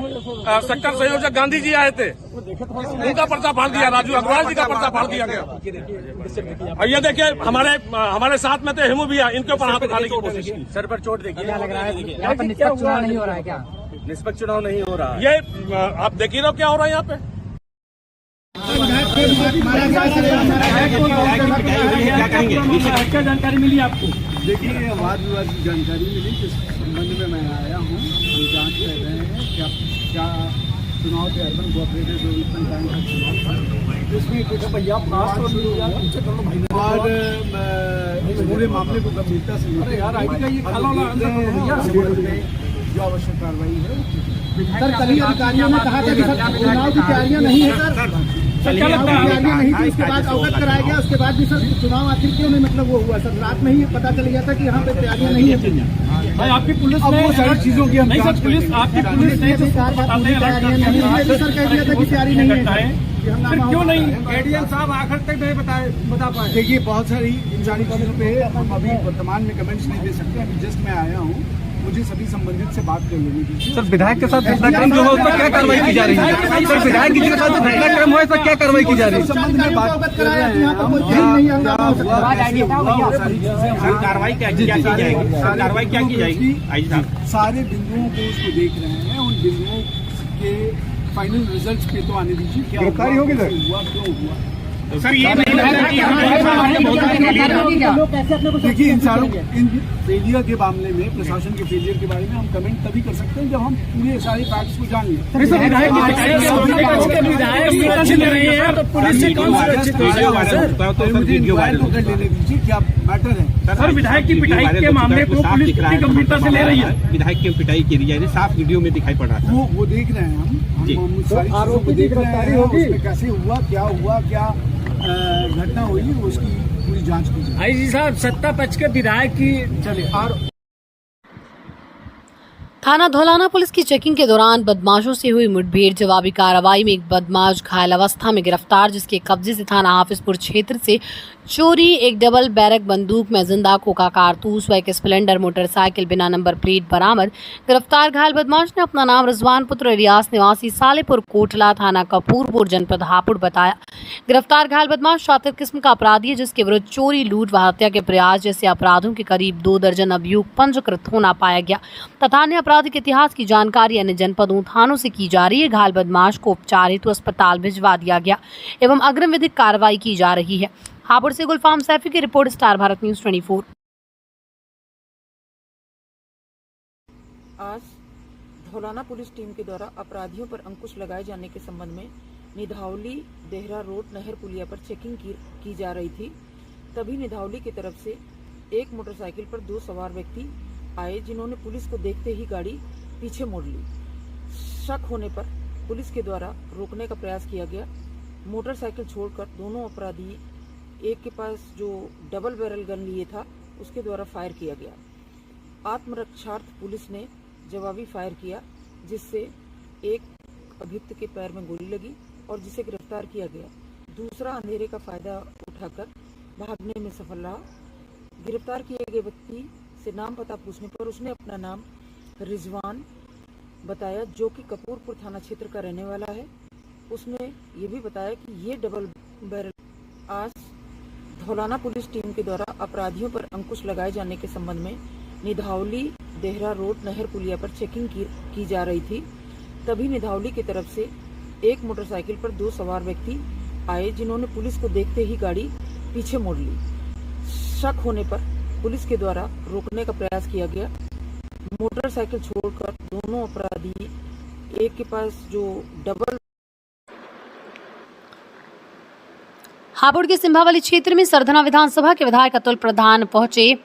सेक्टर संयोजक गांधी जी आए थे, उनका पर्चा फाड़ दिया, राजू अग्रवाल जी का पर्चा फाड़ दिया गया। और ये देखिए हमारे साथ में थे हेमू भैया, इनके ऊपर हाथ उठाने की कोशिश की। सर पर चोट देखिए, क्या लग रहा है? यहाँ पर निष्पक्ष चुनाव नहीं हो रहा है क्या? निष्पक्ष चुनाव नहीं हो रहा है, ये आप देख ही रहो क्या हो रहा है यहाँ पे। क्या जानकारी मिली आपको? देखिए, वाद विवाद की जानकारी मिली, जिस संबंध में मैं आया हूँ। हम जांच कर रहे हैं क्या चुनाव थे, अर्बन कोऑपरेटिव डेवलपमेंट बैंक का चुनाव था, जिसमें भैया और पूरे मामले को गंभीरता से जो आवश्यक कार्रवाई है। सर, कल ही अधिकारियों ने कहा था कि सर चुनाव की तैयारियां नहीं है सर, तैयारियां नहीं थी, उसके बाद अवगत कराया गया, उसके बाद भी सर चुनाव आखिर क्यों नहीं मतलब वो हुआ सर? रात में ही पता चल गया था कि यहाँ पे तैयारियां नहीं है। भाई आपकी पुलिस ने वो सारी चीजों की नहीं सर, पुलिस आपकी पुलिस ने तैयारियां नहीं है सर, कह दिया था कि तैयारी नहीं है, फिर क्यों नहीं? एडीएम साहब आखिर तक नहीं बता पाए। देखिए, बहुत सारी इन सारी चीजों पे हम अभी वर्तमान में कमेंट्स नहीं दे सकते। अभी जस्ट मैं आया हूँ, मुझे सभी संबंधित से बात कर लेनी थी। सर, विधायक के साथ घटनाक्रम जो है उस पर क्या कार्रवाई की जा रही है? सर, विधायक जी के साथ जो घटनाक्रम है उस पर क्या कार्रवाई की जा रही है? संबंध में बात कर रहे हैं। कार्रवाई क्या की जाएगी? कार्रवाई क्या की जाएगी? सारे बिंदुओं को उसको देख रहे हैं, उन बिंदुओं के फाइनल रिजल्ट्स पे तो आने दीजिए। क्या गिरफ्तारी होगी सर? हुआ क्यों हुआ? देखिए, इन सारों इन फेलियर के मामले में, प्रशासन के फेलियर के बारे में हम कमेंट तभी कर सकते हैं जब हम पूरे सारे फैक्ट्स को जान लें। मुझे इंक्वायरी को कर लेने दीजिए, क्या मैटर है? सर, विधायक की पिटाई के मामले को पुलिस कितनी गंभीरता से ले रही है? विधायक की पिटाई की जा रही है, साफ वीडियो में दिखाई पड़ रहा है। वो देख रहे हैं हम सारी चीजों को देख रहे हैं, उसमें कैसे हुआ, क्या घटना हुई, उसकी पूरी जांच कीजिए। आईजी साहब, सत्ता पक्ष के विधायक की चलिए। थाना धौलाना पुलिस की चेकिंग के दौरान बदमाशों से हुई मुठभेड़ जवाबी कार्रवाई में एक बदमाश घायल अवस्था में गिरफ्तार, जिसके कब्जे से थाना हाफिजपुर क्षेत्र से चोरी एक डबल बैरक बंदूक में जिंदा कोका कारतूस व एक स्प्लेंडर मोटरसाइकिल बिना नंबर प्लेट बरामद। गिरफ्तार घायल बदमाश ने अपना नाम रिजवान पुत्र रियास निवासी सालेपुर कोटला थाना कपूरपुर जनपद हापुड़ बताया। गिरफ्तार घायल बदमाश शातिर किस्म का अपराधी है, जिसके विरुद्ध चोरी, लूट व हत्या के प्रयास जैसे अपराधों के करीब 2 दर्जन अभियोग पंजीकृत होना पाया गया तथा अन्य आपराधिक इतिहास की जानकारी अन्य जनपदों थानों से की जा रही है। घायल बदमाश को उपचार हेतु अस्पताल भिजवा दिया गया एवं अग्रिम विधिक कार्रवाई की जा रही है। हापुड़ से गुलफाम सैफी की रिपोर्ट, स्टार भारत न्यूज 24। आज धौलाना पुलिस टीम के द्वारा अपराधियों पर अंकुश लगाए जाने के संबंध में निधावली देहरा रोड नहर पुलिया पर चेकिंग की जा रही थी। तभी निधावली की तरफ से एक मोटरसाइकिल पर 2 सवार व्यक्ति आए, जिन्होंने पुलिस को देखते ही गाड़ी पीछे मोड़ ली। शक होने पर पुलिस के द्वारा रोकने का प्रयास किया गया। मोटरसाइकिल छोड़कर दोनों अपराधी, एक के पास जो डबल बैरल गन लिए था उसके द्वारा फायर किया गया। आत्मरक्षार्थ पुलिस ने जवाबी फायर किया, जिससे एक अभियुक्त के पैर में गोली लगी और जिसे गिरफ्तार किया गया। दूसरा अंधेरे का फायदा उठाकर भागने में सफल रहा। गिरफ्तार किए गए व्यक्ति से नाम पता पूछने पर उसने अपना नाम रिजवान बताया, जो कि कपूरपुर थाना क्षेत्र का रहने वाला है। उसने ये भी बताया कि ये डबल बैरल। आज धौलाना पुलिस टीम के द्वारा अपराधियों पर अंकुश लगाए जाने के संबंध में निधावली देहरा रोड नहर पुलिया पर चेकिंग की जा रही थी। तभी निधावली की तरफ से एक मोटरसाइकिल पर 2 सवार व्यक्ति आए, जिन्होंने पुलिस को देखते ही गाड़ी पीछे मोड़ ली। शक होने पर पुलिस के द्वारा रोकने का प्रयास किया गया। मोटरसाइकिल छोड़कर दोनों अपराधी, एक के पास जो डबल। हापुड़ के सिंभावली क्षेत्र में सरधना विधानसभा के विधायक अतुल प्रधान पहुंचे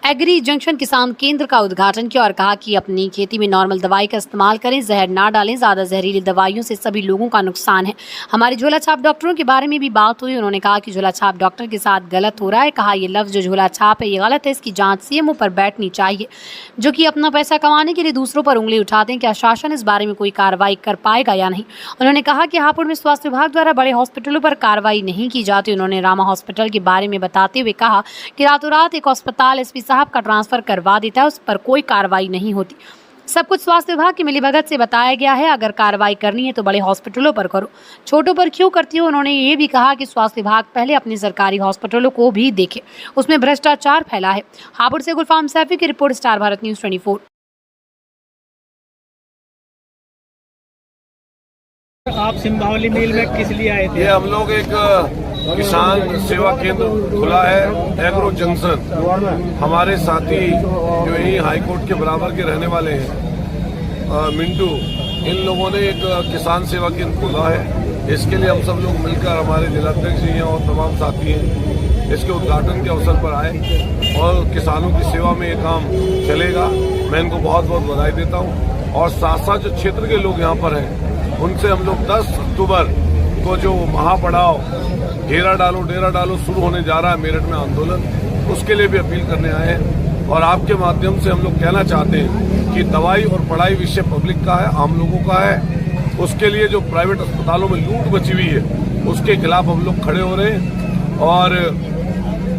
एग्री जंक्शन किसान केंद्र का उद्घाटन किया और कहा कि अपनी खेती में नॉर्मल दवाई का इस्तेमाल करें, जहर ना डालें। ज़्यादा जहरीली दवाइयों से सभी लोगों का नुकसान है। हमारे झोला छाप डॉक्टरों के बारे में भी बात हुई। उन्होंने कहा कि झोला छाप डॉक्टर के साथ गलत हो रहा है। कहा ये लफ्ज़ जो झोला छाप है ये गलत है, इसकी जांच सीएमओ पर बैठनी चाहिए, जो कि अपना पैसा कमाने के लिए दूसरों पर उंगली उठाते हैं। क्या शासन इस बारे में कोई कार्रवाई कर पाएगा या नहीं? उन्होंने कहा कि हापुड़ में स्वास्थ्य विभाग द्वारा बड़े हॉस्पिटलों पर कार्रवाई नहीं की जाती। उन्होंने रामा हॉस्पिटल के बारे में बताते हुए कहा कि रातों रात एक अस्पताल एसपी साहब का ट्रांसफर करवा देता है, उस पर कोई कार्रवाई नहीं होती। सब कुछ स्वास्थ्य विभाग की मिलीभगत से बताया गया है। अगर कार्रवाई करनी है तो बड़े हॉस्पिटलों पर करो, छोटों पर क्यों करती हो? उन्होंने ये भी कहा कि स्वास्थ्य विभाग पहले अपने सरकारी हॉस्पिटलों को भी देखे, उसमें भ्रष्टाचार फैला है। हापुड़ से गुलफाम सैफी की रिपोर्ट, स्टार भारत न्यूज 24। आप सिंभावली मिल में किस लिए आए थे? ये हम लोग एक किसान सेवा केंद्र खुला है, एग्रो जंक्शन। हमारे साथी जो यही हाई कोर्ट के बराबर के रहने वाले हैं, मिंटू, इन लोगों ने एक किसान सेवा केंद्र खोला है। इसके लिए हम सब लोग मिलकर, हमारे जिलाध्यक्ष जी हैं और तमाम साथी हैं, इसके उद्घाटन के अवसर पर आए और किसानों की सेवा में ये काम चलेगा। मैं इनको बहुत बहुत बधाई देता हूँ। और साथ साथ जो क्षेत्र के लोग यहाँ पर हैं, उनसे हम लोग 10 अक्टूबर को जो महापड़ाव डेरा डालो शुरू होने जा रहा है मेरठ में आंदोलन, उसके लिए भी अपील करने आए हैं। और आपके माध्यम से हम लोग कहना चाहते हैं कि दवाई और पढ़ाई विषय पब्लिक का है, आम लोगों का है। उसके लिए जो प्राइवेट अस्पतालों में लूट मची हुई है, उसके खिलाफ हम लोग खड़े हो रहे हैं। और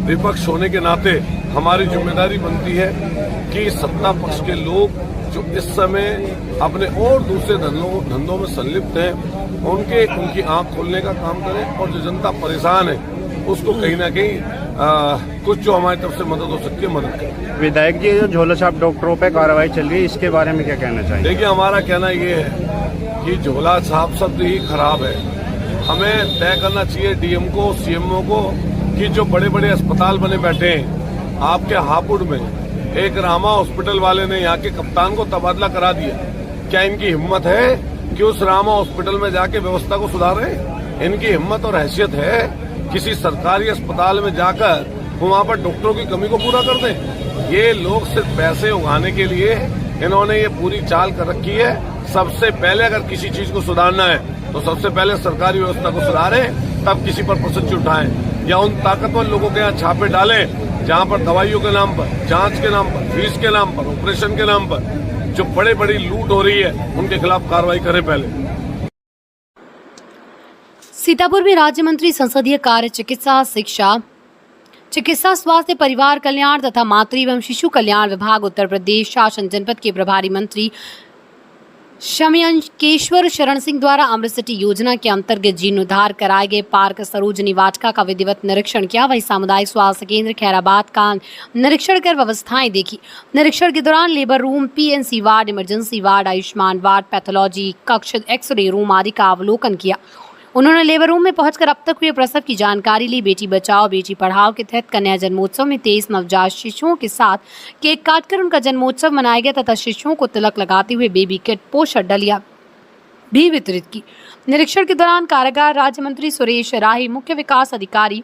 विपक्ष होने के नाते हमारी जिम्मेदारी बनती है कि सत्ता पक्ष के लोग जो इस समय अपने और दूसरे धंधों में संलिप्त हैं, उनकी आंख खोलने का काम करें और जो जनता परेशान है उसको कहीं ना कहीं कुछ जो हमारी तरफ से मदद हो सकती है मदद करें। विधायक जी, जो झोलाछाप डॉक्टरों पे कार्रवाई चल रही है, इसके बारे में क्या कहना चाहिए? देखिए, हमारा कहना ये है कि झोला छाप शब्द ही खराब है। हमें तय करना चाहिए डीएम को, सीएमओ को कि जो बड़े बड़े अस्पताल बने बैठे हैं, आपके हापुड़ में एक रामा हॉस्पिटल वाले ने यहाँ के कप्तान को तबादला करा दिया। क्या इनकी हिम्मत है कि उस रामा हॉस्पिटल में जाके व्यवस्था को सुधारें? इनकी हिम्मत और हैसियत है किसी सरकारी अस्पताल में जाकर वहाँ पर डॉक्टरों की कमी को पूरा कर दें? ये लोग सिर्फ पैसे उगाने के लिए इन्होंने ये पूरी चाल कर रखी है। सबसे पहले अगर किसी चीज को सुधारना है तो सबसे पहले सरकारी व्यवस्था को सुधारें, तब किसी पर प्रश्न उठाएं। या उन ताकतवर लोगों के यहाँ छापे डालें जहाँ पर दवाइयों के नाम पर, जांच के नाम पर, फीस के नाम पर, ऑपरेशन के नाम पर जो बड़ी लूट हो रही है, उनके खिलाफ कार्रवाई करें। पहले सीतापुर में राज्य मंत्री संसदीय कार्य, चिकित्सा, शिक्षा, चिकित्सा, स्वास्थ्य, परिवार कल्याण तथा मातृ एवं शिशु कल्याण विभाग उत्तर प्रदेश शासन जनपद के प्रभारी मंत्री शमयंकेश्वर शरण सिंह द्वारा अमृत सिटी योजना के अंतर्गत जीर्णोद्धार कराए गए पार्क सरोजनी वाटिका का विधिवत निरीक्षण किया। वहीं सामुदायिक स्वास्थ्य केंद्र खैराबाद का निरीक्षण कर व्यवस्थाएं देखी। निरीक्षण के दौरान labour room, PNC ward, emergency ward, Ayushman ward, pathology कक्ष, एक्सरे रूम आदि का अवलोकन किया। उन्होंने लेबर रूम में पहुंचकर अब तक हुए प्रसव की जानकारी ली। बेटी बचाओ बेटी पढ़ाओ के तहत कन्या जन्मोत्सव में 23 नवजात शिशुओं के साथ केक काटकर उनका जन्मोत्सव मनाया गया तथा शिशुओं को तिलक लगाते हुए बेबी किट, पोषण डलिया भी वितरित की। निरीक्षण के दौरान कारागार राज्य मंत्री सुरेश राही, मुख्य विकास अधिकारी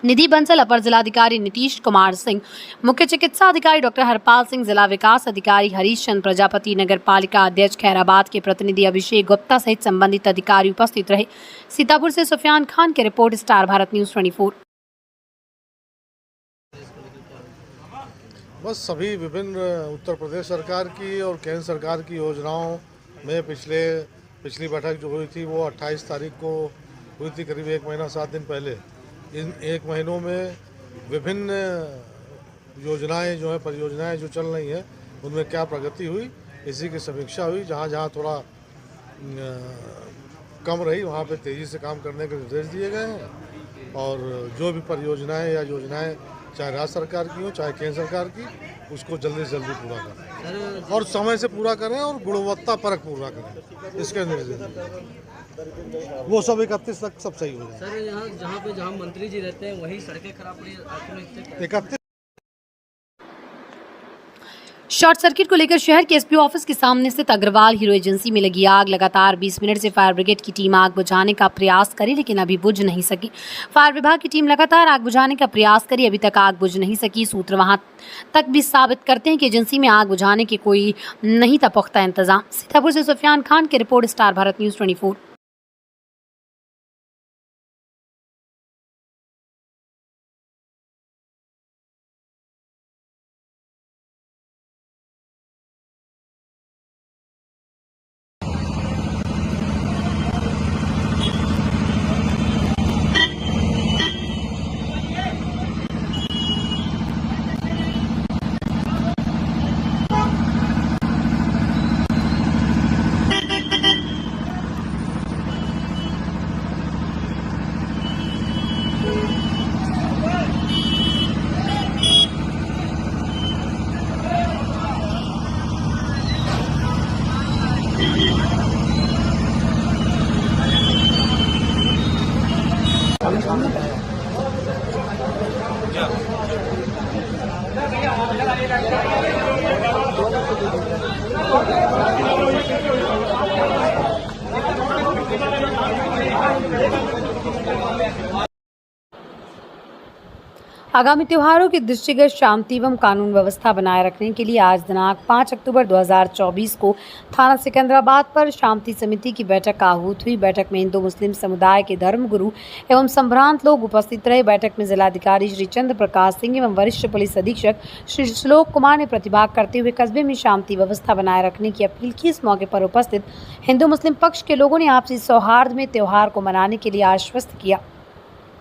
निधि बंसल, अपर जिलाधिकारी नीतीश कुमार सिंह, मुख्य चिकित्सा अधिकारी डॉक्टर हरपाल सिंह, जिला विकास अधिकारी हरीश चंद्र प्रजापति, नगर पालिका अध्यक्ष खैराबाद के प्रतिनिधि अभिषेक गुप्ता सहित संबंधित अधिकारी उपस्थित रहे। सीतापुर से सुफियान खान की रिपोर्ट, स्टार भारत न्यूज 24। बस सभी विभिन्न उत्तर प्रदेश सरकार की और केंद्र सरकार की योजनाओं में पिछली बैठक जो हुई थी वो 28 तारीख को हुई थी, करीब 1 महीना 7 दिन पहले। इन 1 महीनों में विभिन्न योजनाएं जो है, परियोजनाएं जो चल रही हैं, उनमें क्या प्रगति हुई, इसी की समीक्षा हुई। जहां जहां थोड़ा कम रही वहां पे तेज़ी से काम करने के निर्देश दिए गए हैं। और जो भी परियोजनाएं या योजनाएं चाहे राज्य सरकार की हो चाहे केंद्र सरकार की, उसको जल्दी से जल्दी पूरा करें और समय से पूरा करें और गुणवत्ता परक पूरा करें, इसके निर्देश वो सब 31 तक सब सही हो जाए। सर, यहाँ जहाँ मंत्री जी रहते हैं वही सड़कें खराब पड़ी 31। शॉर्ट सर्किट को लेकर शहर के एसपी ऑफिस के सामने स्थित अग्रवाल हीरो एजेंसी में लगी आग। लगातार 20 मिनट से फायर ब्रिगेड की टीम आग बुझाने का प्रयास करी, लेकिन अभी बुझ नहीं सकी। फायर विभाग की टीम लगातार आग बुझाने का प्रयास करी, अभी तक आग बुझ नहीं सकी। सूत्र वहां तक भी साबित करते हैं कि एजेंसी में आग बुझाने के कोई नहीं था पुख्ता इंतजाम। सीतापुर से सुफियान खान की रिपोर्ट, स्टार भारत न्यूज 24। आगामी त्योहारों के दृष्टिगत शांति एवं कानून व्यवस्था बनाए रखने के लिए आज दिनांक 5 अक्टूबर 2024 को थाना सिकंदराबाद पर शांति समिति की बैठक आहूत हुई। बैठक में हिंदू मुस्लिम समुदाय के धर्मगुरु एवं संभ्रांत लोग उपस्थित रहे। बैठक में जिलाधिकारी श्री चंद्र प्रकाश सिंह एवं वरिष्ठ पुलिस अधीक्षक श्री श्लोक कुमार ने प्रतिभाग करते हुए कस्बे में शांति व्यवस्था बनाए रखने की अपील की। इस मौके पर उपस्थित हिंदू मुस्लिम पक्ष के लोगों ने आपसी सौहार्द में त्योहार को मनाने के लिए आश्वस्त किया।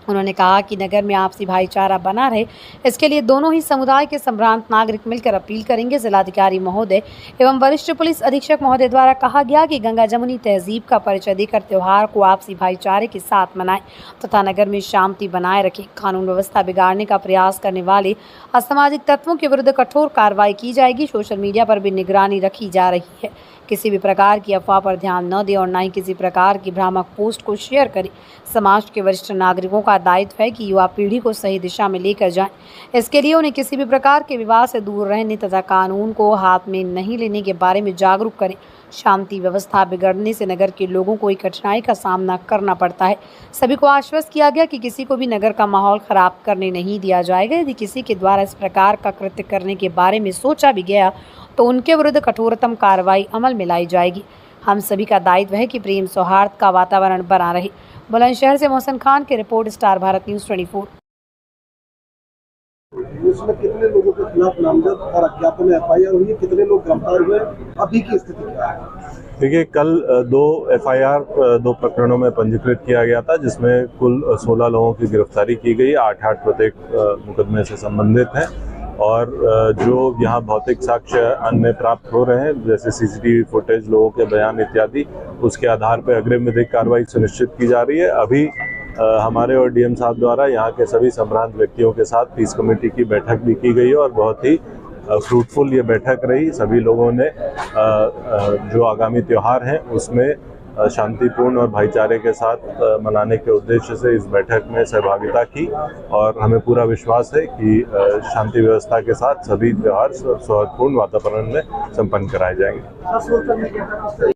उन्होंने कहा कि नगर में आपसी भाईचारा बना रहे, इसके लिए दोनों ही समुदाय के संभ्रांत नागरिक मिलकर अपील करेंगे। जिलाधिकारी महोदय एवं वरिष्ठ पुलिस अधीक्षक महोदय द्वारा कहा गया कि गंगा जमुनी तहजीब का परिचय देकर त्योहार को आपसी भाईचारे के साथ मनाएं तथा नगर में शांति बनाए रखें। कानून व्यवस्था बिगाड़ने का प्रयास करने वाले असामाजिक तत्वों के विरुद्ध कठोर कार्रवाई की जाएगी। सोशल मीडिया पर भी निगरानी रखी जा रही है। किसी भी प्रकार की अफवाह पर ध्यान न दें और न ही किसी प्रकार की भ्रामक पोस्ट को शेयर करें। समाज के वरिष्ठ नागरिकों का दायित्व है कि युवा पीढ़ी को सही दिशा में लेकर जाएं। इसके लिए उन्हें किसी भी प्रकार के विवाद से दूर रहने तथा कानून को हाथ में नहीं लेने के बारे में जागरूक करें। शांति व्यवस्था बिगड़ने से नगर के लोगों को एक कठिनाई का सामना करना पड़ता है। सभी को आश्वस्त किया गया कि किसी को भी नगर का माहौल खराब करने नहीं दिया जाएगा। यदि किसी के द्वारा इस प्रकार का कृत्य करने के बारे में सोचा भी गया तो उनके विरुद्ध कठोरतम कार्रवाई अमल में लाई जाएगी। हम सभी का दायित्व है कि प्रेम सौहार्द का वातावरण बना रहे। बुलंदशहर से मोहसिन खान की रिपोर्ट, स्टार भारत न्यूज़ 24। इसमें कितने लोगों के खिलाफ नामजद और अज्ञापन में एफआईआर हुई है, कितने लोग गिरफ्तार हुए, अभी की स्थिति क्या है? देखिए, कल 2 एफआईआर 2 प्रकरणों में पंजीकृत किया गया था, जिसमें कुल 16 लोगों की गिरफ्तारी की गई। 8 प्रत्येक मुकदमे से संबंधित हैं और जो यहाँ भौतिक साक्ष्य अन्य प्राप्त हो रहे हैं, जैसे सीसीटीवी फुटेज, लोगों के बयान इत्यादि, उसके आधार पर अग्रिम विधिक कार्रवाई सुनिश्चित की जा रही है। अभी हमारे और डीएम साहब द्वारा यहाँ के सभी संभ्रांत व्यक्तियों के साथ पीस कमेटी की बैठक भी की गई और बहुत ही फ्रूटफुल ये बैठक रही। सभी लोगों ने जो आगामी त्यौहार हैं उसमें शांतिपूर्ण और भाईचारे के साथ मनाने के उद्देश्य से इस बैठक में सहभागिता की और हमें पूरा विश्वास है कि शांति व्यवस्था के साथ सभी त्यौहार सौहार्दपूर्ण वातावरण में संपन्न कराए जाएंगे।